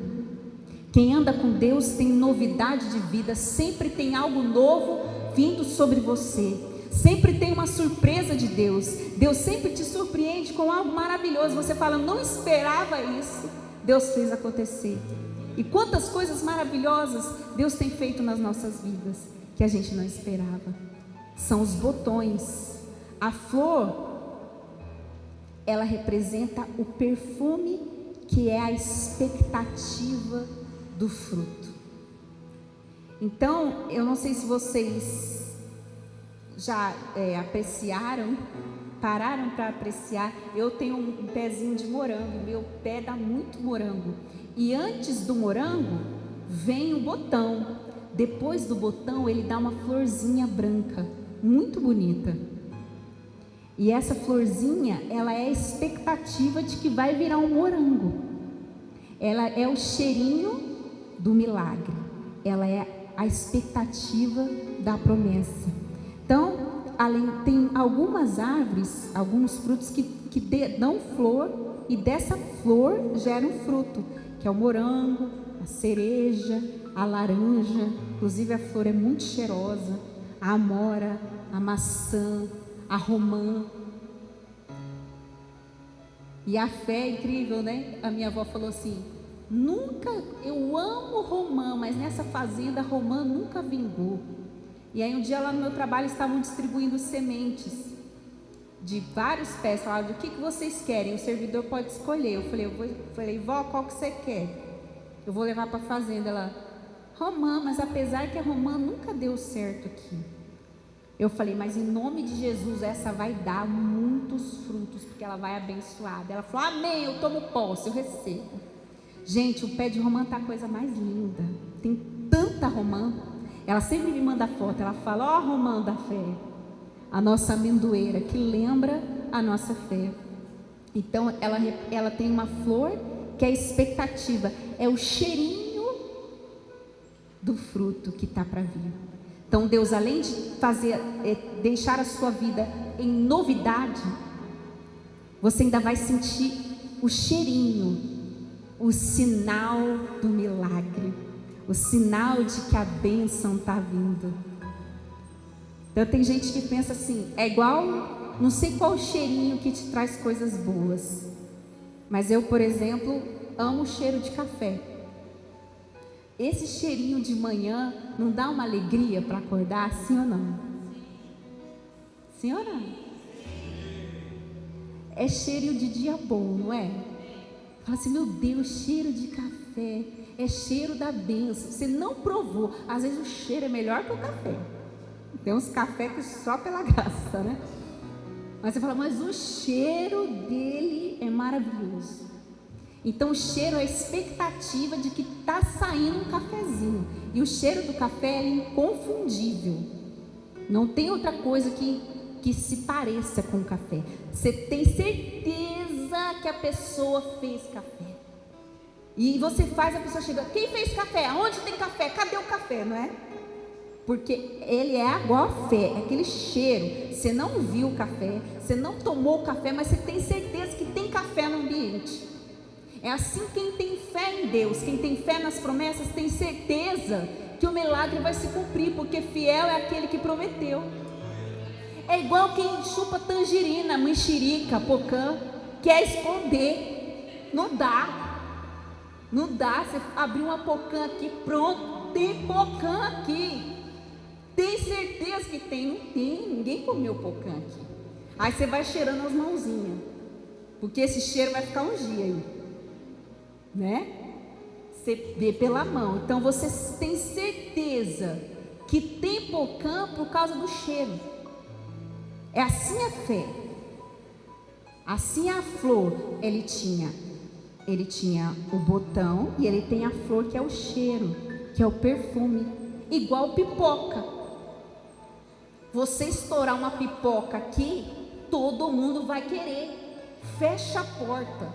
Quem anda com Deus tem novidade de vida, sempre tem algo novo vindo sobre você. Sempre tem uma surpresa de Deus. Deus sempre te surpreende com algo maravilhoso. Você fala, não esperava isso. Deus fez acontecer. E quantas coisas maravilhosas Deus tem feito nas nossas vidas, que a gente não esperava. São os botões. A flor, ela representa o perfume, que é a expectativa do fruto. Então, eu não sei se vocês já apreciaram, pararam para apreciar. Eu tenho um pezinho de morango, meu pé dá muito morango. E antes do morango vem o botão. Depois do botão ele dá uma florzinha branca, muito bonita. E essa florzinha, ela é a expectativa de que vai virar um morango. Ela é o cheirinho do milagre. Ela é a expectativa da promessa. Então, tem algumas árvores, alguns frutos que dão flor, e dessa flor gera um fruto, que é o morango, a cereja, a laranja. Inclusive a flor é muito cheirosa, a amora, a maçã, a romã. E a fé é incrível, né? A minha avó falou assim, eu amo romã, mas nessa fazenda romã nunca vingou. E aí um dia lá no meu trabalho estavam distribuindo sementes de vários pés. Falaram, o que vocês querem? O servidor pode escolher. Eu falei, vó, qual que você quer? Eu vou levar para a fazenda. Ela, romã, mas apesar que a romã nunca deu certo aqui. Eu falei, mas em nome de Jesus, essa vai dar muitos frutos, porque ela vai abençoada. Ela falou, amém, eu tomo posse, eu recebo. Gente, o pé de romã está a coisa mais linda. Tem tanta romã. Ela sempre me manda foto, ela fala, ó, romã da fé, a nossa amendoeira, que lembra a nossa fé. Então, ela tem uma flor que é a expectativa, é o cheirinho do fruto que está para vir. Então, Deus, além de deixar a sua vida em novidade, você ainda vai sentir o cheirinho, o sinal do milagre, o sinal de que a bênção está vindo. Então tem gente que pensa assim, é igual, não sei qual cheirinho que te traz coisas boas, mas eu, por exemplo, amo o cheiro de café. Esse cheirinho de manhã não dá uma alegria para acordar, sim ou não? Sim ou não? É cheiro de dia bom, não é? Fala assim, meu Deus, cheiro de café, é cheiro da bênção. Você não provou, às vezes o cheiro é melhor que o café. Tem uns cafés que só pela graça, né? Mas você fala, mas o cheiro dele é maravilhoso. Então o cheiro é a expectativa de que está saindo um cafezinho. E o cheiro do café é inconfundível. Não tem outra coisa que se pareça com o café. Você tem certeza que a pessoa fez café. E você faz, a pessoa chega: quem fez café? Aonde tem café? Cadê o café? Não é? Porque ele é igual a fé, é aquele cheiro. Você não viu o café, você não tomou o café, mas você tem certeza que tem café no ambiente. É assim quem tem fé em Deus, quem tem fé nas promessas, tem certeza que o milagre vai se cumprir, porque fiel é aquele que prometeu. É igual quem chupa tangerina, mexerica, pocã, quer esconder. Não dá. Não dá. Você abrir uma pocã aqui, pronto, tem pocã aqui. Tem certeza que tem? Não tem. Ninguém comeu pocã aqui. Aí você vai cheirando as mãozinhas, porque esse cheiro vai ficar um dia aí, né? Você vê pela mão. Então você tem certeza que tem pocã por causa do cheiro. É assim a fé. Assim a flor, ele tinha o botão e ele tem a flor, que é o cheiro, que é o perfume, igual pipoca. Você estourar uma pipoca aqui, todo mundo vai querer. Fecha a porta.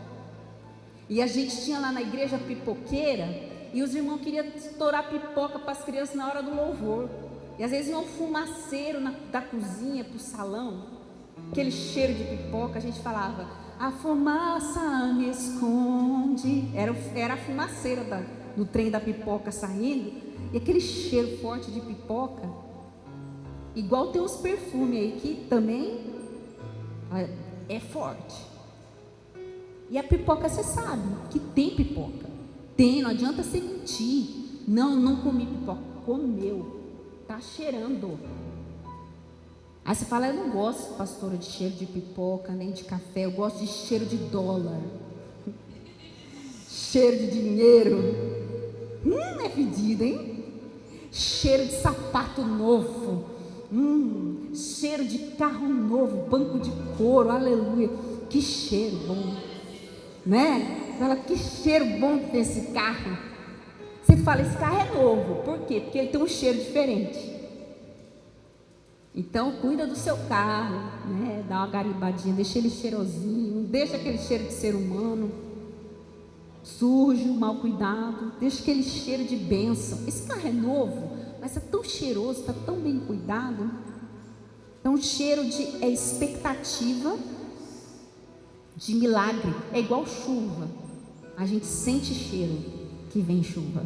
E a gente tinha lá na igreja pipoqueira, e os irmãos queriam estourar pipoca para as crianças na hora do louvor. E às vezes iam um fumaceiro da cozinha para o salão, aquele cheiro de pipoca. A gente falava: a fumaça me esconde. Era a fumaceira do trem da pipoca saindo, e aquele cheiro forte de pipoca. Igual tem os perfumes aí que também é forte. E a pipoca, você sabe que tem pipoca. Tem, não adianta você mentir. Não comi pipoca. Comeu. Está cheirando. Aí você fala: eu não gosto, pastora, de cheiro de pipoca, nem de café. Eu gosto de cheiro de dólar. Cheiro de dinheiro. É fedido, hein? Cheiro de sapato novo. Cheiro de carro novo, banco de couro, aleluia. Que cheiro bom, né? Fala: que cheiro bom que tem esse carro. Você fala: esse carro é novo. Por quê? Porque ele tem um cheiro diferente. Então cuida do seu carro, né? Dá uma garimbadinha, deixa ele cheirosinho. Não deixa aquele cheiro de ser humano sujo, mal cuidado. Deixa aquele cheiro de bênção. Esse carro é novo, mas está tão cheiroso, está tão bem cuidado. Então cheiro é expectativa de milagre. É igual chuva. A gente sente cheiro que vem chuva.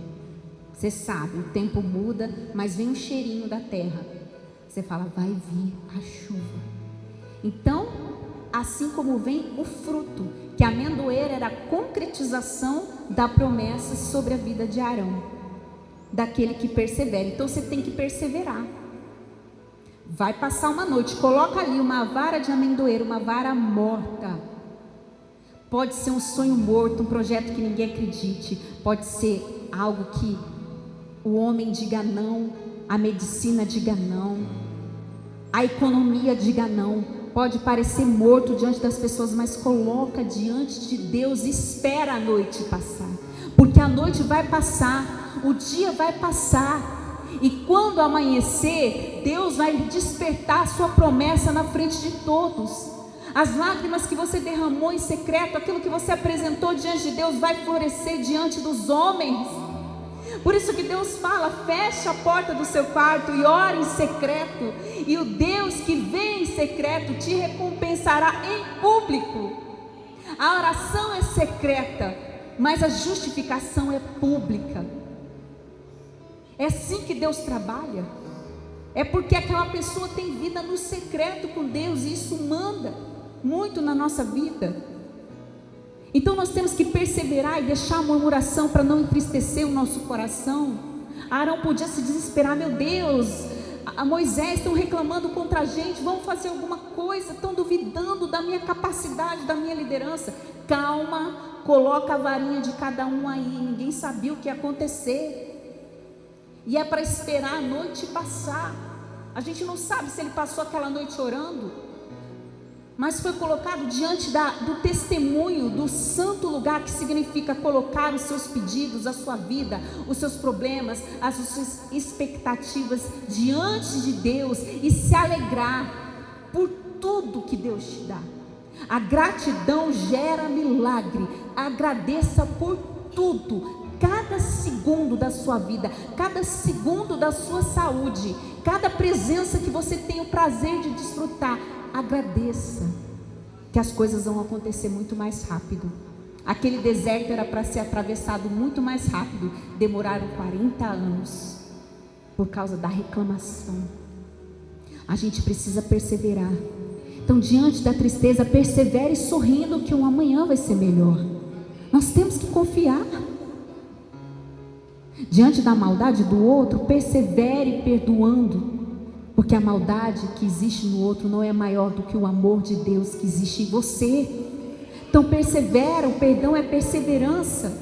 Você sabe, o tempo muda, mas vem um cheirinho da terra. Você fala: vai vir a chuva. Então, assim como vem o fruto, que a amendoeira era a concretização da promessa sobre a vida de Arão, daquele que persevera. Então você tem que perseverar. Vai passar uma noite, coloca ali uma vara de amendoeira, uma vara morta. Pode ser um sonho morto, um projeto que ninguém acredite. Pode ser algo que o homem diga não, a medicina diga não, a economia diga não. Pode parecer morto diante das pessoas, mas coloca diante de Deus e espera a noite passar, porque a noite vai passar, o dia vai passar, e quando amanhecer, Deus vai despertar a sua promessa na frente de todos. As lágrimas que você derramou em secreto, aquilo que você apresentou diante de Deus, vai florescer diante dos homens. Por isso que Deus fala: fecha a porta do seu quarto e ora em secreto, e o Deus que vê em secreto te recompensará em público. A oração é secreta, mas a justificação é pública. É assim que Deus trabalha. É porque aquela pessoa tem vida no secreto com Deus, e isso manda muito na nossa vida. Então nós temos que perseverar e deixar a murmuração para não entristecer o nosso coração. Arão podia se desesperar: meu Deus, a Moisés estão reclamando contra a gente, vamos fazer alguma coisa, estão duvidando da minha capacidade, da minha liderança. Calma, coloca a varinha de cada um aí, ninguém sabia o que ia acontecer. E é para esperar a noite passar. A gente não sabe se ele passou aquela noite orando. mas foi colocado diante do testemunho, do santo lugar, que significa colocar os seus pedidos, a sua vida, os seus problemas, as suas expectativas diante de Deus e se alegrar por tudo que Deus te dá. A gratidão gera milagre. Agradeça por tudo. Cada segundo da sua vida, cada segundo da sua saúde, cada presença que você tem o prazer de desfrutar, agradeça, que as coisas vão acontecer muito mais rápido. Aquele deserto era para ser atravessado muito mais rápido, demoraram 40 anos, por causa da reclamação. A gente precisa perseverar. Então, diante da tristeza, persevere sorrindo, que um amanhã vai ser melhor. Nós temos que confiar. Diante da maldade do outro, persevere perdoando, porque a maldade que existe no outro não é maior do que o amor de Deus que existe em você. Então persevera, o perdão é perseverança.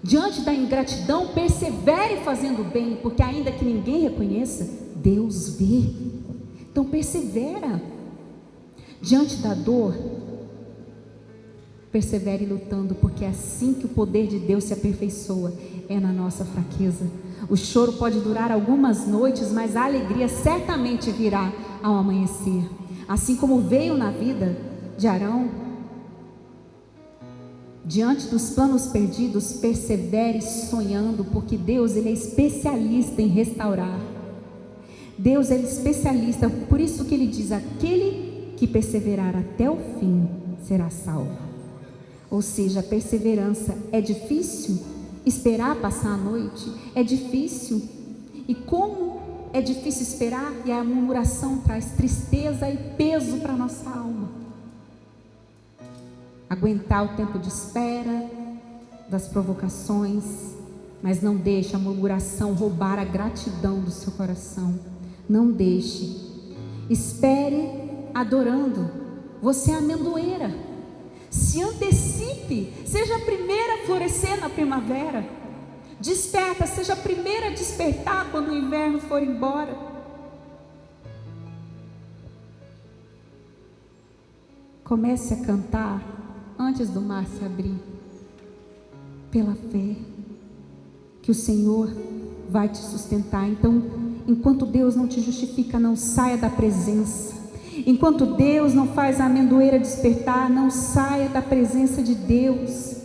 Diante da ingratidão, persevere fazendo bem, porque ainda que ninguém reconheça, Deus vê. Então persevera. Diante da dor, persevere lutando, porque é assim que o poder de Deus se aperfeiçoa, é na nossa fraqueza. O choro pode durar algumas noites, mas a alegria certamente virá ao amanhecer. Assim como veio na vida de Arão, diante dos planos perdidos, persevere sonhando, porque Deus, Ele é especialista em restaurar. Deus, Ele é especialista, por isso que Ele diz: aquele que perseverar até o fim será salvo. Ou seja, a perseverança é difícil. Esperar passar a noite é difícil. E como é difícil esperar, e a murmuração traz tristeza e peso para a nossa alma. Aguentar o tempo de espera, das provocações, mas não deixe a murmuração roubar a gratidão do seu coração. Não deixe. Espere adorando. Você é amendoeira. Se antecipe, seja a primeira a florescer na primavera. Desperta, seja a primeira a despertar quando o inverno for embora. Comece a cantar antes do mar se abrir, pela fé, que o Senhor vai te sustentar. Então, enquanto Deus não te justifica, não saia da presença. Enquanto Deus não faz a amendoeira despertar, não saia da presença de Deus.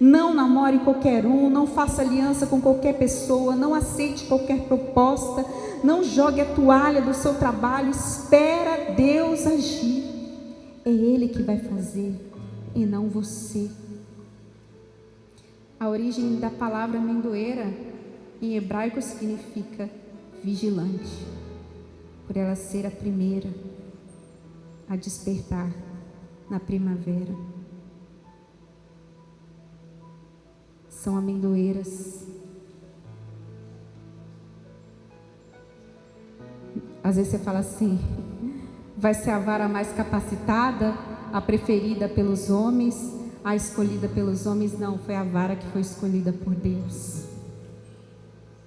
Não namore qualquer um, não faça aliança com qualquer pessoa, não aceite qualquer proposta, não jogue a toalha do seu trabalho. Espera Deus agir. É Ele que vai fazer e não você. A origem da palavra amendoeira em hebraico significa vigilante, por ela ser a primeira a despertar na primavera. São amendoeiras. Às vezes você fala assim: vai ser a vara mais capacitada, a preferida pelos homens, a escolhida pelos homens. Não, foi a vara que foi escolhida por Deus.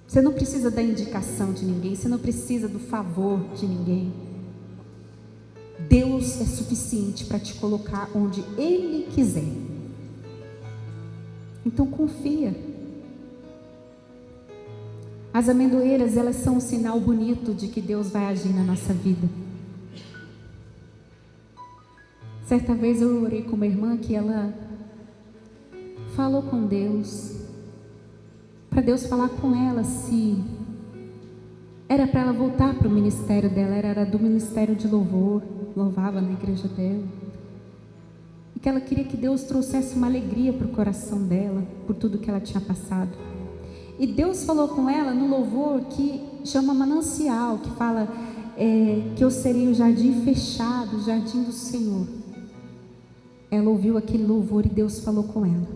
Você não precisa da indicação de ninguém, você não precisa do favor de ninguém. Deus é suficiente para te colocar onde Ele quiser. Então confia. As amendoeiras, elas são um sinal bonito de que Deus vai agir na nossa vida. Certa vez eu orei com uma irmã que ela falou com Deus, para Deus falar com ela se era para ela voltar para o ministério dela. Era do ministério de louvor, louvava na igreja dela, e que ela queria que Deus trouxesse uma alegria para o coração dela, por tudo que ela tinha passado. E Deus falou com ela no louvor que chama manancial, que fala que eu seria o jardim fechado, o jardim do Senhor. Ela ouviu aquele louvor e Deus falou com ela.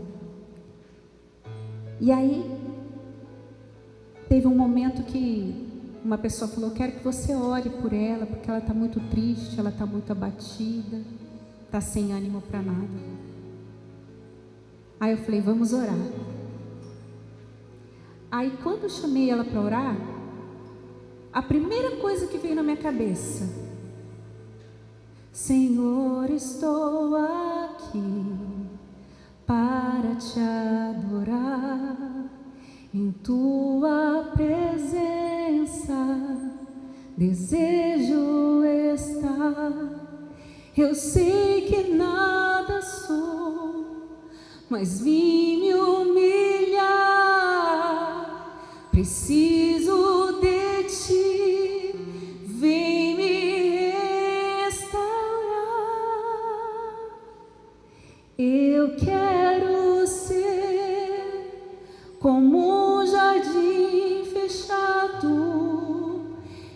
E aí teve um momento que uma pessoa falou: quero que você ore por ela, porque ela está muito triste, ela está muito abatida, está sem ânimo para nada. Aí eu falei: vamos orar. Aí quando eu chamei ela para orar, a primeira coisa que veio na minha cabeça Senhor, estou aqui para te adorar. Em tua presença desejo estar. Eu sei que nada sou, mas vim me humilhar. Preciso de ti, vem me restaurar. Eu quero ser como um jardim fechado,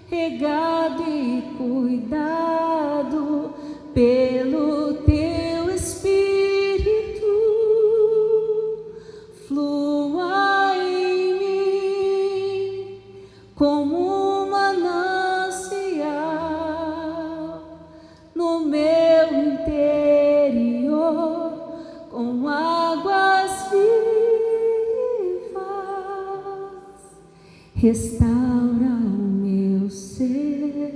regado e cuidado pelo teu Espírito. Flua em mim como um manancial no meu interior, com águas vivas. Restaura o meu ser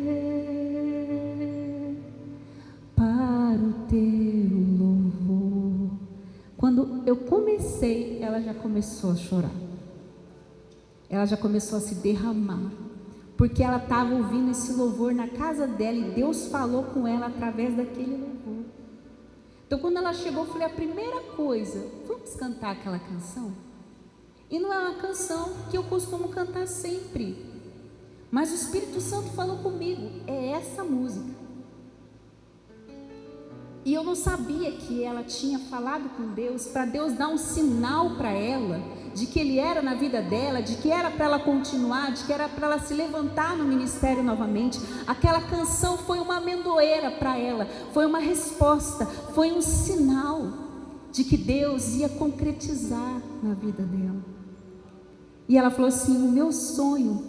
para o teu louvor. Quando eu comecei, ela já começou a chorar. Ela já começou a se derramar, porque ela estava ouvindo esse louvor na casa dela e Deus falou com ela através daquele louvor. Então, quando ela chegou, eu falei: a primeira coisa, vamos cantar aquela canção? E não é uma canção que eu costumo cantar sempre, mas o Espírito Santo falou comigo, é essa música. E eu não sabia que ela tinha falado com Deus, para Deus dar um sinal para ela, de que Ele era na vida dela, de que era para ela continuar, de que era para ela se levantar no ministério novamente. Aquela canção foi uma amendoeira para ela, foi uma resposta, foi um sinal de que Deus ia concretizar na vida dela. E ela falou assim: o meu sonho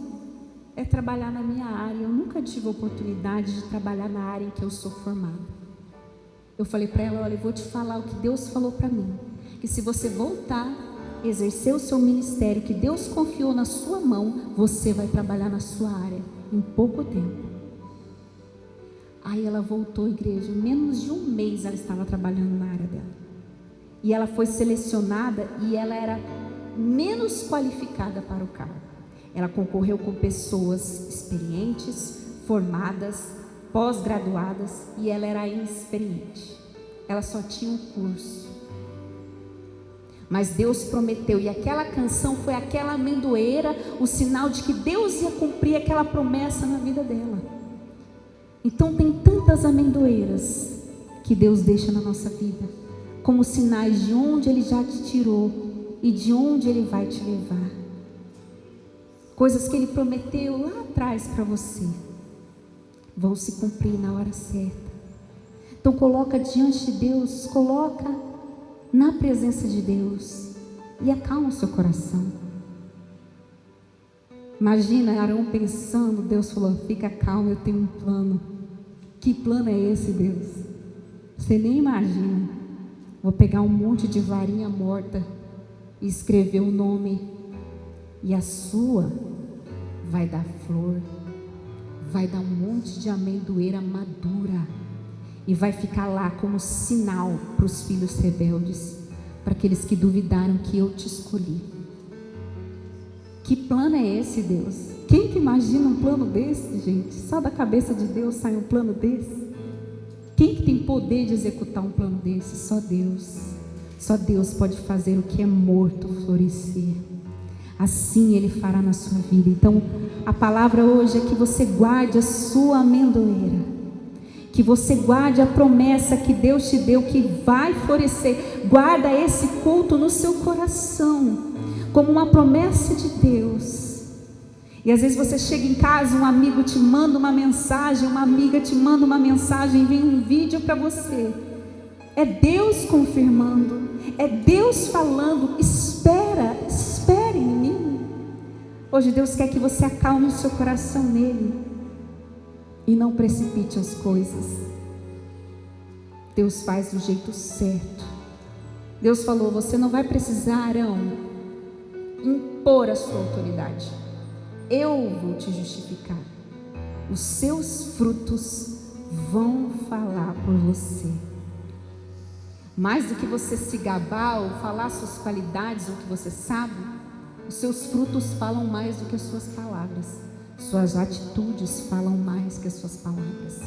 é trabalhar na minha área. Eu nunca tive a oportunidade de trabalhar na área em que eu sou formada. Eu falei para ela: olha, eu vou te falar o que Deus falou para mim, que se você voltar, exercer o seu ministério que Deus confiou na sua mão, você vai trabalhar na sua área em pouco tempo. Aí ela voltou à igreja, em menos de um mês ela estava trabalhando na área dela. E ela foi selecionada e ela era menos qualificada para o cargo. Ela concorreu com pessoas experientes, formadas, pós-graduadas, e ela era inexperiente. Ela só tinha um curso. Mas Deus prometeu, e aquela canção foi aquela amendoeira, o sinal de que Deus ia cumprir aquela promessa na vida dela. Então tem tantas amendoeiras que Deus deixa na nossa vida, como sinais de onde Ele já te tirou e de onde Ele vai te levar. Coisas que Ele prometeu lá atrás para você vão se cumprir na hora certa. Então coloca diante de Deus, coloca na presença de Deus e acalma o seu coração. Imagina Arão pensando, Deus falou: fica calmo, eu tenho um plano. Que plano é esse, Deus? Você nem imagina. Vou pegar um monte de varinha morta e escrever o nome, e a sua vai dar flor, vai dar um monte de amendoeira madura, e vai ficar lá como sinal para os filhos rebeldes, para aqueles que duvidaram que eu te escolhi. Que plano é esse, Deus? Quem que imagina um plano desse, gente? Só da cabeça de Deus sai um plano desse? Quem que tem poder de executar um plano desse? Só Deus. Só Deus pode fazer o que é morto florescer. Assim Ele fará na sua vida. Então a palavra hoje é que você guarde a sua amendoeira, que você guarde a promessa que Deus te deu, que vai florescer. Guarda esse culto no seu coração como uma promessa de Deus. E às vezes você chega em casa, um amigo te manda uma mensagem, uma amiga te manda uma mensagem, vem um vídeo para você. É Deus confirmando, é Deus falando: espera em mim. Hoje Deus quer que você acalme o seu coração nele e não precipite as coisas. Deus faz do jeito certo. Deus falou: você não vai precisar, Arão, impor a sua autoridade. Eu vou te justificar. Os seus frutos vão falar por você. Mais do que você se gabar ou falar suas qualidades ou o que você sabe, os seus frutos falam mais do que as suas palavras. Suas atitudes falam mais que as suas palavras.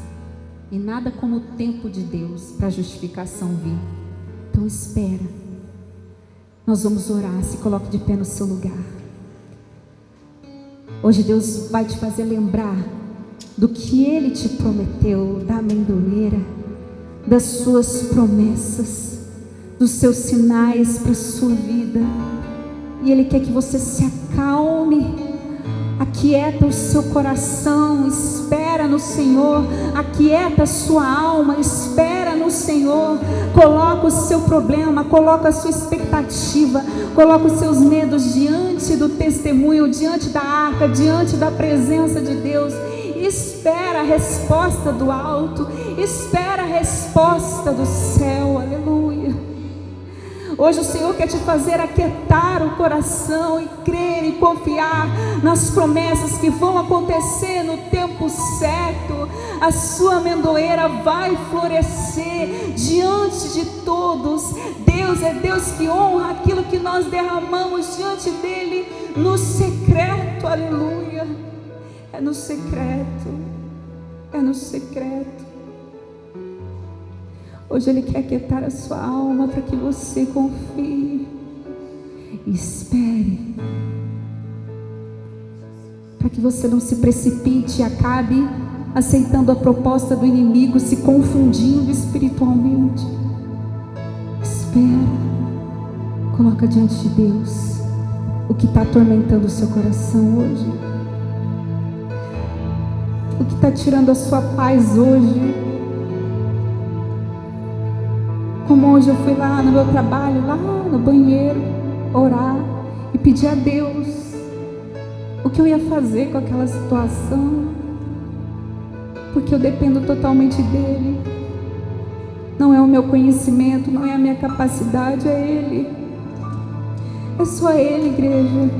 E nada como o tempo de Deus para a justificação vir. Então espera. Nós vamos orar. Se coloque de pé no seu lugar. Hoje Deus vai te fazer lembrar do que Ele te prometeu, da amendoeira, das suas promessas, dos seus sinais para a sua vida. E Ele quer que você se acalme, aquieta o seu coração, espera no Senhor, aquieta a sua alma, espera no Senhor. Coloca o seu problema, coloca a sua expectativa, coloca os seus medos diante do testemunho, diante da arca, diante da presença de Deus. Espera a resposta do alto, espera a resposta do céu. Aleluia. Hoje o Senhor quer te fazer aquietar o coração e crer e confiar nas promessas que vão acontecer no tempo certo. A sua amendoeira vai florescer diante de todos. Deus é Deus que honra aquilo que nós derramamos diante dEle no secreto. Aleluia. É no secreto. É no secreto. Hoje Ele quer aquietar a sua alma para que você confie e espere, para que você não se precipite e acabe aceitando a proposta do inimigo, se confundindo espiritualmente. Espera, coloca diante de Deus o que está atormentando o seu coração hoje, o que está tirando a sua paz hoje. Como hoje eu fui lá no meu trabalho, lá no banheiro, orar e pedir a Deus o que eu ia fazer com aquela situação, porque eu dependo totalmente dEle. Não é o meu conhecimento, não é a minha capacidade, é Ele. É só Ele, igreja.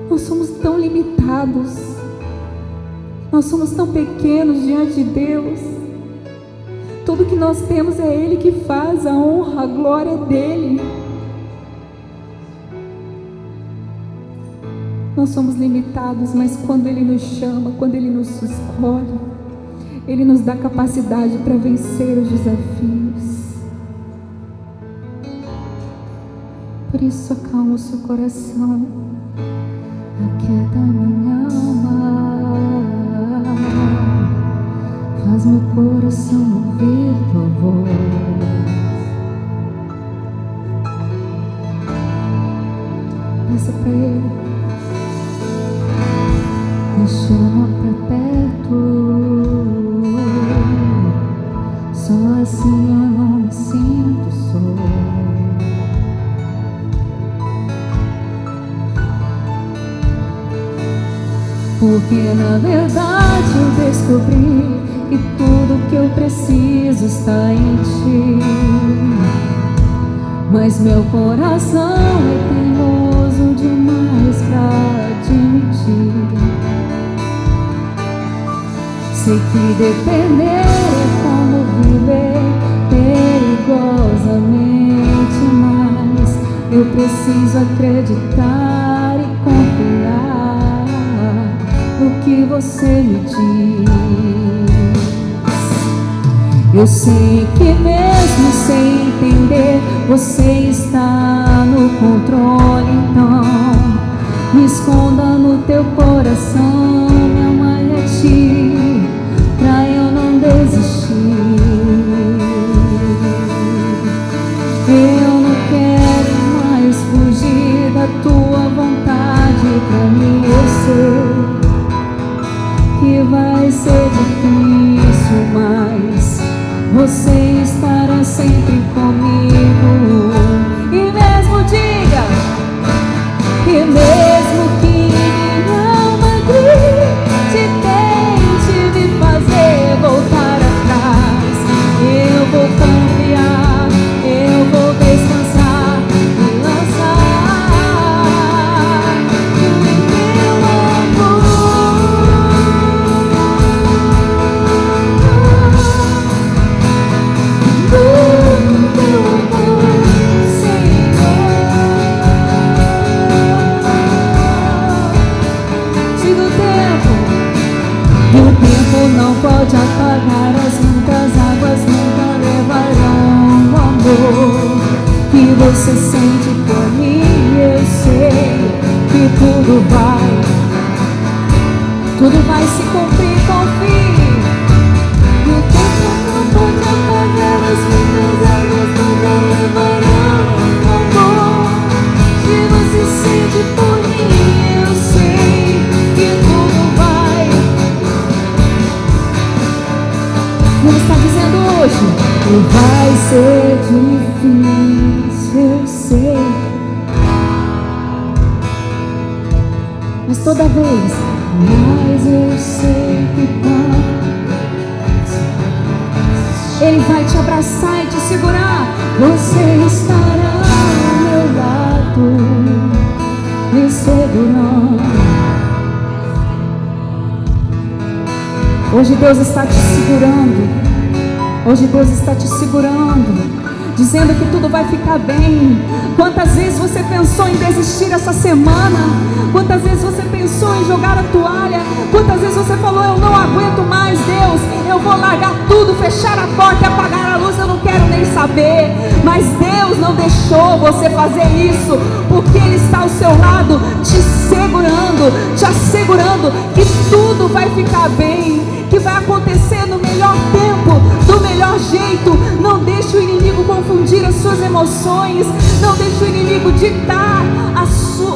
Nós somos tão limitados, nós somos tão pequenos diante de Deus. Tudo que nós temos é Ele que faz, a honra, a glória dEle. Nós somos limitados, mas quando Ele nos chama, quando Ele nos escolhe, Ele nos dá capacidade para vencer os desafios. Por isso acalma o seu coração, aquieta minha alma. Faz meu coração ouvir tua voz. Peça pra Ele, me chama pra perto. Só assim eu não me sinto só. Porque na verdade eu descobri que tudo que eu preciso está em Ti, mas meu coração é teimoso demais pra admitir. Sei que depender é como viver perigosamente, mas eu preciso acreditar e confiar no que Você me diz. Eu sei que mesmo sem entender, Você está no controle. Então me esconda no Teu coração, me amarre a Ti, pra eu não desistir. Eu não quero mais fugir da Tua vontade. Pra mim eu sei que vai ser difícil, mas Você estará sempre comigo. E mesmo diga, e mesmo que minha alma grite, tente me fazer voltar atrás, eu vou confiar, eu vou descansar e lançar em Teu amor. tudo vai se cumprir, confie. E o tempo não pode apagar as minhas águas, não levarão amor. Se você sente por mim, eu sei que tudo vai. Ele está dizendo hoje: vai ser difícil, eu sei. Mas toda vez, mas eu sei que Ele vai te abraçar e te segurar. Você estará ao meu lado, me segurando. Hoje Deus está te segurando. Hoje Deus está te segurando, dizendo que tudo vai ficar bem. Quantas vezes você pensou em desistir essa semana? Quantas vezes você pensou em jogar a toalha? Quantas vezes você falou: eu não aguento mais, Deus, eu vou largar tudo, fechar a porta e apagar a luz, eu não quero nem saber. Mas Deus não deixou você fazer isso, porque Ele está ao seu lado, te segurando, te assegurando que tudo vai ficar bem, que vai acontecer no melhor tempo, do melhor jeito. Não deixe o inimigo confundir as suas emoções, não deixe o inimigo ditar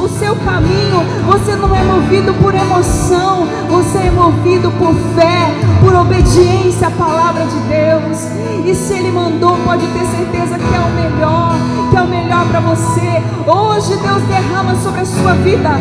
o seu caminho. Você não é movido por emoção, você é movido por fé, por obediência à palavra de Deus. E se Ele mandou, pode ter certeza que é o melhor para você. Hoje Deus derrama sobre a sua vida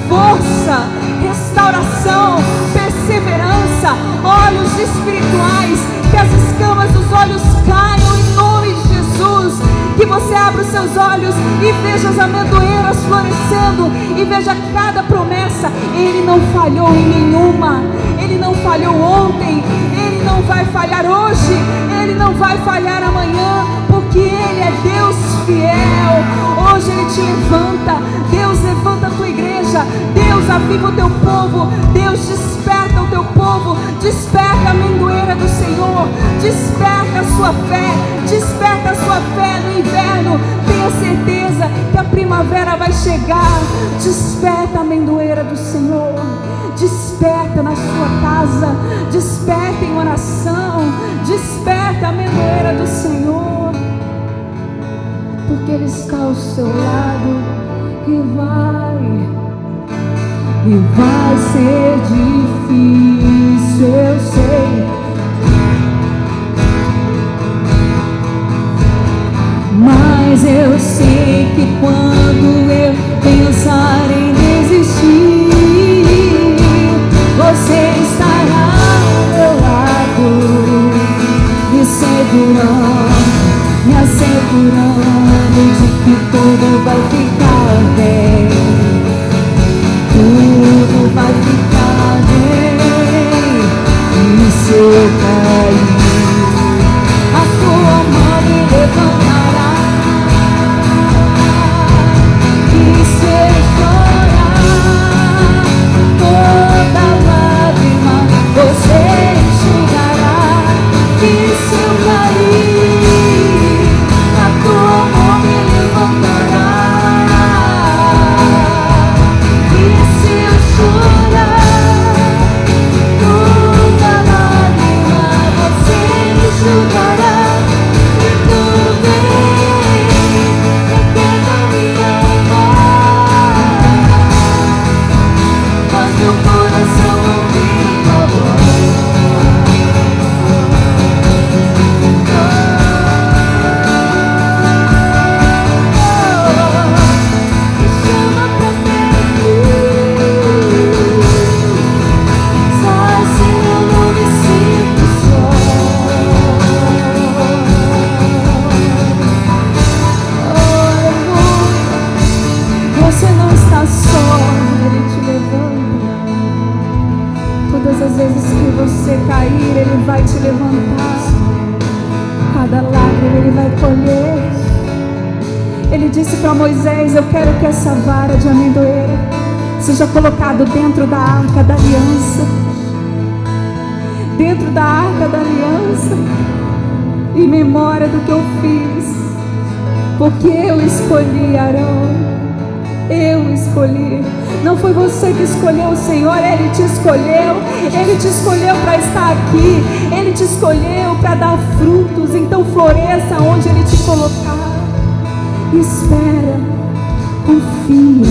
força, restauração, perseverança, olhos espirituais, que as escamas dos olhos caiam em nome de Jesus. Que você abra os seus olhos e veja as amendoeiras florescendo, e veja cada promessa. Ele não falhou em nenhuma. Ele não falhou ontem, Ele não vai falhar hoje, Ele não vai falhar amanhã, porque Ele é Deus fiel. Hoje Ele te levanta. Deus levanta a tua igreja. Deus aviva o teu povo. Deus desperta o teu povo. Desperta a amendoeira do Senhor. Desperta a sua fé. Desperta a sua fé no inverno. Tenha certeza que a primavera vai chegar. Desperta a amendoeira do Senhor. Desperta na sua casa. Desperta em oração. Desperta a amendoeira do Senhor, porque Ele está ao seu lado. E vai ser difícil, eu sei, mas eu sei que quando eu pensar em desistir, você estará ao meu lado, me segurando, me assegurando de que tudo vai ficar bem. Tudo vai ficar bem. E se eu cair, a sua mão me levantará. E se eu chorar, toda lágrima você enxugará. E se eu cair, a tua mão me levantará. E se eu chorar, toda lágrima você enxugará. E tudo bem, porque não me amar, mas meu coração não me amou. Me chama pra perto, sai se eu não me sinto só. Você não está só, Ele te levanta. Todas as vezes que você cair, Ele vai te levantar. Cada lágrima Ele vai colher. Ele disse para Moisés: eu quero que essa vara de amendoeira seja colocado dentro da arca da aliança. Dentro da arca da aliança, em memória do que eu fiz. Porque eu escolhi Arão. Eu escolhi. Não foi você que escolheu o Senhor, Ele te escolheu. Ele te escolheu para estar aqui. Ele te escolheu para dar frutos. Então floresça onde Ele te colocar. Espera, confia.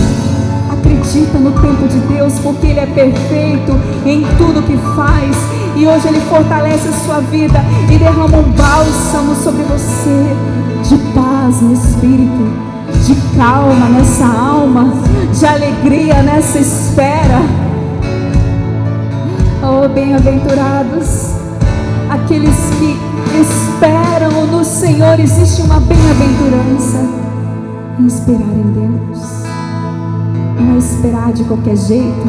Acredita no tempo de Deus, porque Ele é perfeito em tudo que faz. E hoje Ele fortalece a sua vida e derrama um bálsamo sobre você, de paz no espírito, de calma nessa alma, de alegria nessa espera. Oh, bem-aventurados aqueles que esperam no Senhor. Existe uma bem-aventurança em esperar em Deus. Não é esperar de qualquer jeito,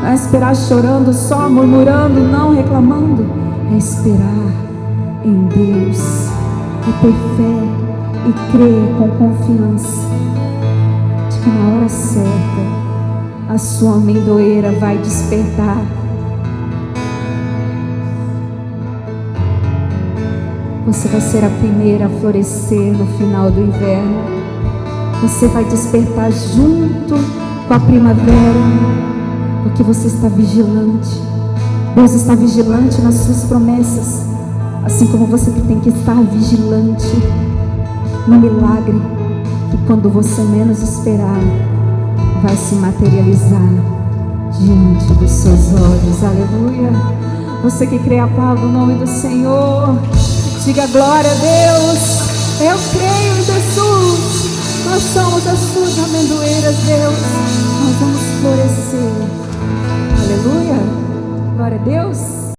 não é esperar chorando, só murmurando, não reclamando. É esperar em Deus, é ter fé e crer com confiança de que na hora certa a sua amendoeira vai despertar. Você vai ser a primeira a florescer no final do inverno. Você vai despertar junto com a primavera, porque você está vigilante. Deus está vigilante nas suas promessas, assim como você tem que estar vigilante no milagre que quando você menos esperar vai se materializar diante dos seus olhos. Aleluia. Você que crê, aplauda o nome do Senhor. Diga glória a Deus. Eu creio em Jesus. Nós somos as suas amendoeiras, Deus. Nós vamos florescer. Aleluia. Glória a Deus.